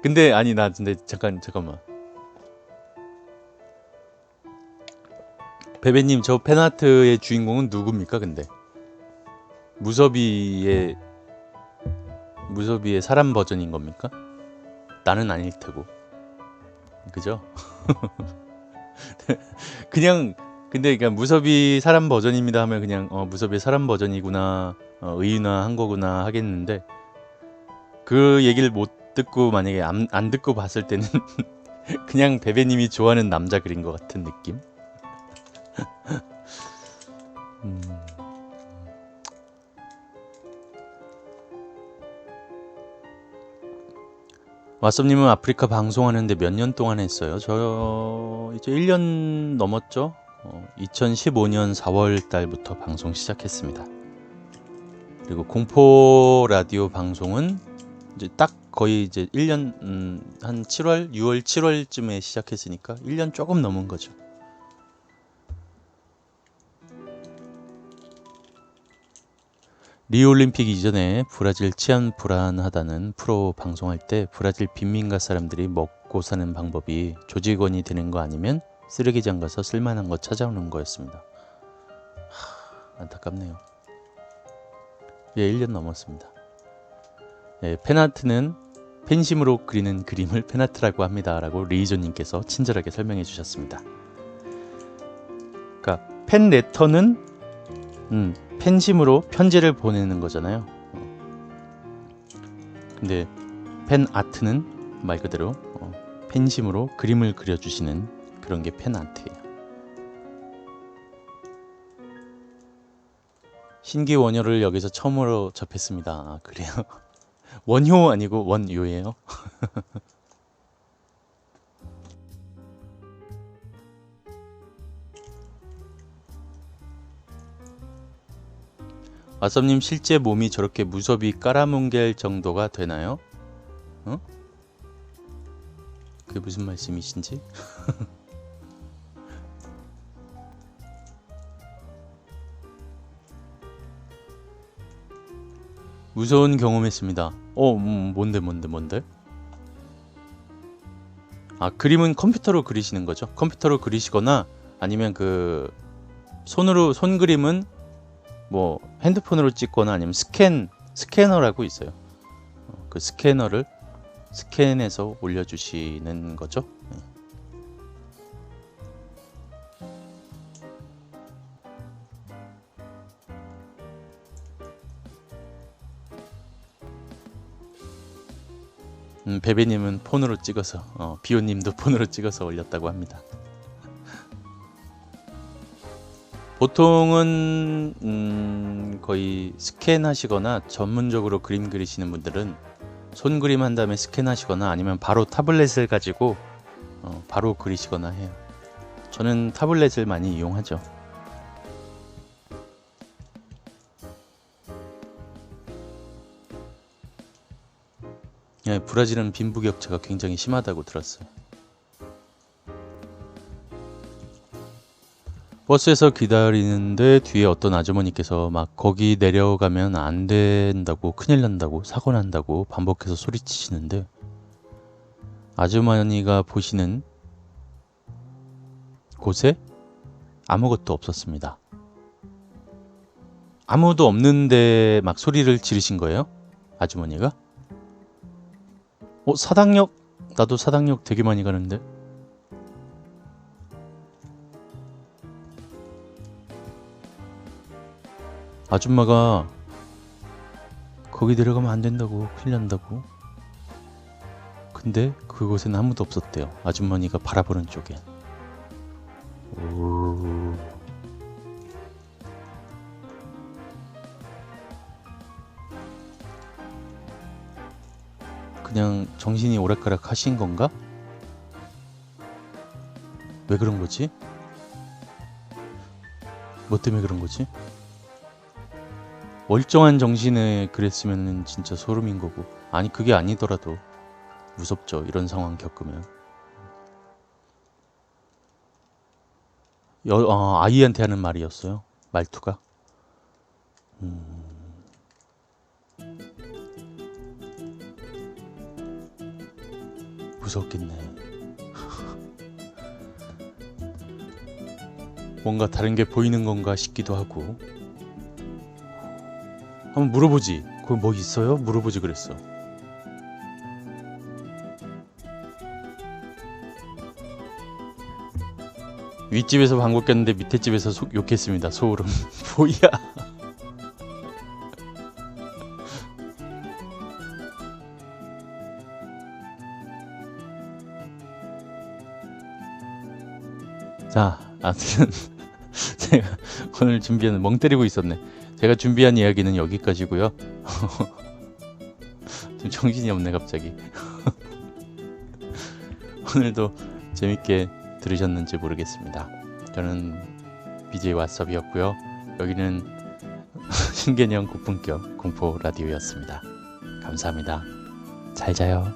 근데 아니 나 근데 잠깐만. 베베님 저 팬아트의 주인공은 누굽니까 근데? 무섭이의 사람 버전인 겁니까? 나는 아닐 테고. 그죠? 그냥 근데 그러니까 무섭이 사람 버전입니다 하면 그냥 무섭이 사람 버전이구나 의인화한 거구나 하겠는데 그 얘기를 못 듣고 만약에 안 듣고 봤을 때는 그냥 베베님이 좋아하는 남자 그린 것 같은 느낌? 왓썹님은 아프리카 방송하는데 몇 년 동안 했어요? 저 이제 1년 넘었죠? 2015년 4월 달부터 방송 시작했습니다. 그리고 공포 라디오 방송은 이제 딱 거의 이제 1년 한 7월, 6월, 7월쯤에 시작했으니까 1년 조금 넘은 거죠. 리오올림픽 이전에 브라질 치안 불안하다는 프로 방송할 때 브라질 빈민가 사람들이 먹고 사는 방법이 조직원이 되는 거 아니면 쓰레기장 가서 쓸만한 거 찾아오는 거였습니다. 안타깝네요. 예, 1년 넘었습니다. 예, 팬아트는 팬심으로 그리는 그림을 팬아트라고 합니다. 라고 리이조님께서 친절하게 설명해 주셨습니다. 그러니까 팬레터는 팬심으로 편지를 보내는 거잖아요. 근데 팬아트는 말 그대로 팬심으로 그림을 그려주시는 그런 게 팬아트예요. 신기 원효를 여기서 처음으로 접했습니다. 아, 그래요? 원효 아니고 원요예요? 왓썹님 실제 몸이 저렇게 무섭이 깔아뭉갤 정도가 되나요? 그게 무슨 말씀이신지? 무서운 경험했습니다. 뭔데? 아, 그림은 컴퓨터로 그리시는 거죠? 컴퓨터로 그리시거나 아니면 그 손 그림은 뭐 핸드폰으로 찍거나 아니면 스캐너라고 있어요. 그 스캐너를 스캔해서 올려주시는 거죠. 베베님은 폰으로 찍어서 비오님도 폰으로 찍어서 올렸다고 합니다. 보통은 거의 스캔하시거나 전문적으로 그림 그리시는 분들은 손그림 한 다음에 스캔하시거나 아니면 바로 타블렛을 가지고 바로 그리시거나 해요. 저는 타블렛을 많이 이용하죠. 예, 브라질은 빈부격차가 굉장히 심하다고 들었어요. 버스에서 기다리는데 뒤에 어떤 아주머니께서 막 거기 내려가면 안 된다고, 큰일 난다고, 사고 난다고 반복해서 소리치시는데 아주머니가 보시는 곳에 아무것도 없었습니다. 아무도 없는데 막 소리를 지르신 거예요? 아주머니가? 사당역? 나도 사당역 되게 많이 가는데. 아줌마가 거기 내려가면 안 된다고, 큰일 난다고. 근데 그곳엔 아무도 없었대요. 아주머니가 바라보는 쪽에. 오. 그냥 정신이 오락가락 하신 건가? 왜 그런 거지? 뭐 때문에 그런 거지? 멀쩡한 정신에 그랬으면 진짜 소름인 거고. 아니 그게 아니더라도 무섭죠. 이런 상황 겪으면. 아이한테 하는 말이었어요. 말투가. 무섭겠네. 뭔가 다른 게 보이는 건가 싶기도 하고. 한번 물어보지. 거기 뭐 있어요? 물어보지 그랬어. 윗집에서 방귀 꼈는데 밑에 집에서 욕했습니다. 소름. 뭐야? 자, 아무튼 제가 오늘 준비한 멍 때리고 있었네. 제가 준비한 이야기는 여기까지고요. 좀 정신이 없네 갑자기. 오늘도 재밌게 들으셨는지 모르겠습니다. 저는 BJ 왓썹이었고요. 여기는 신개념 고품격 공포 라디오였습니다. 감사합니다. 잘 자요.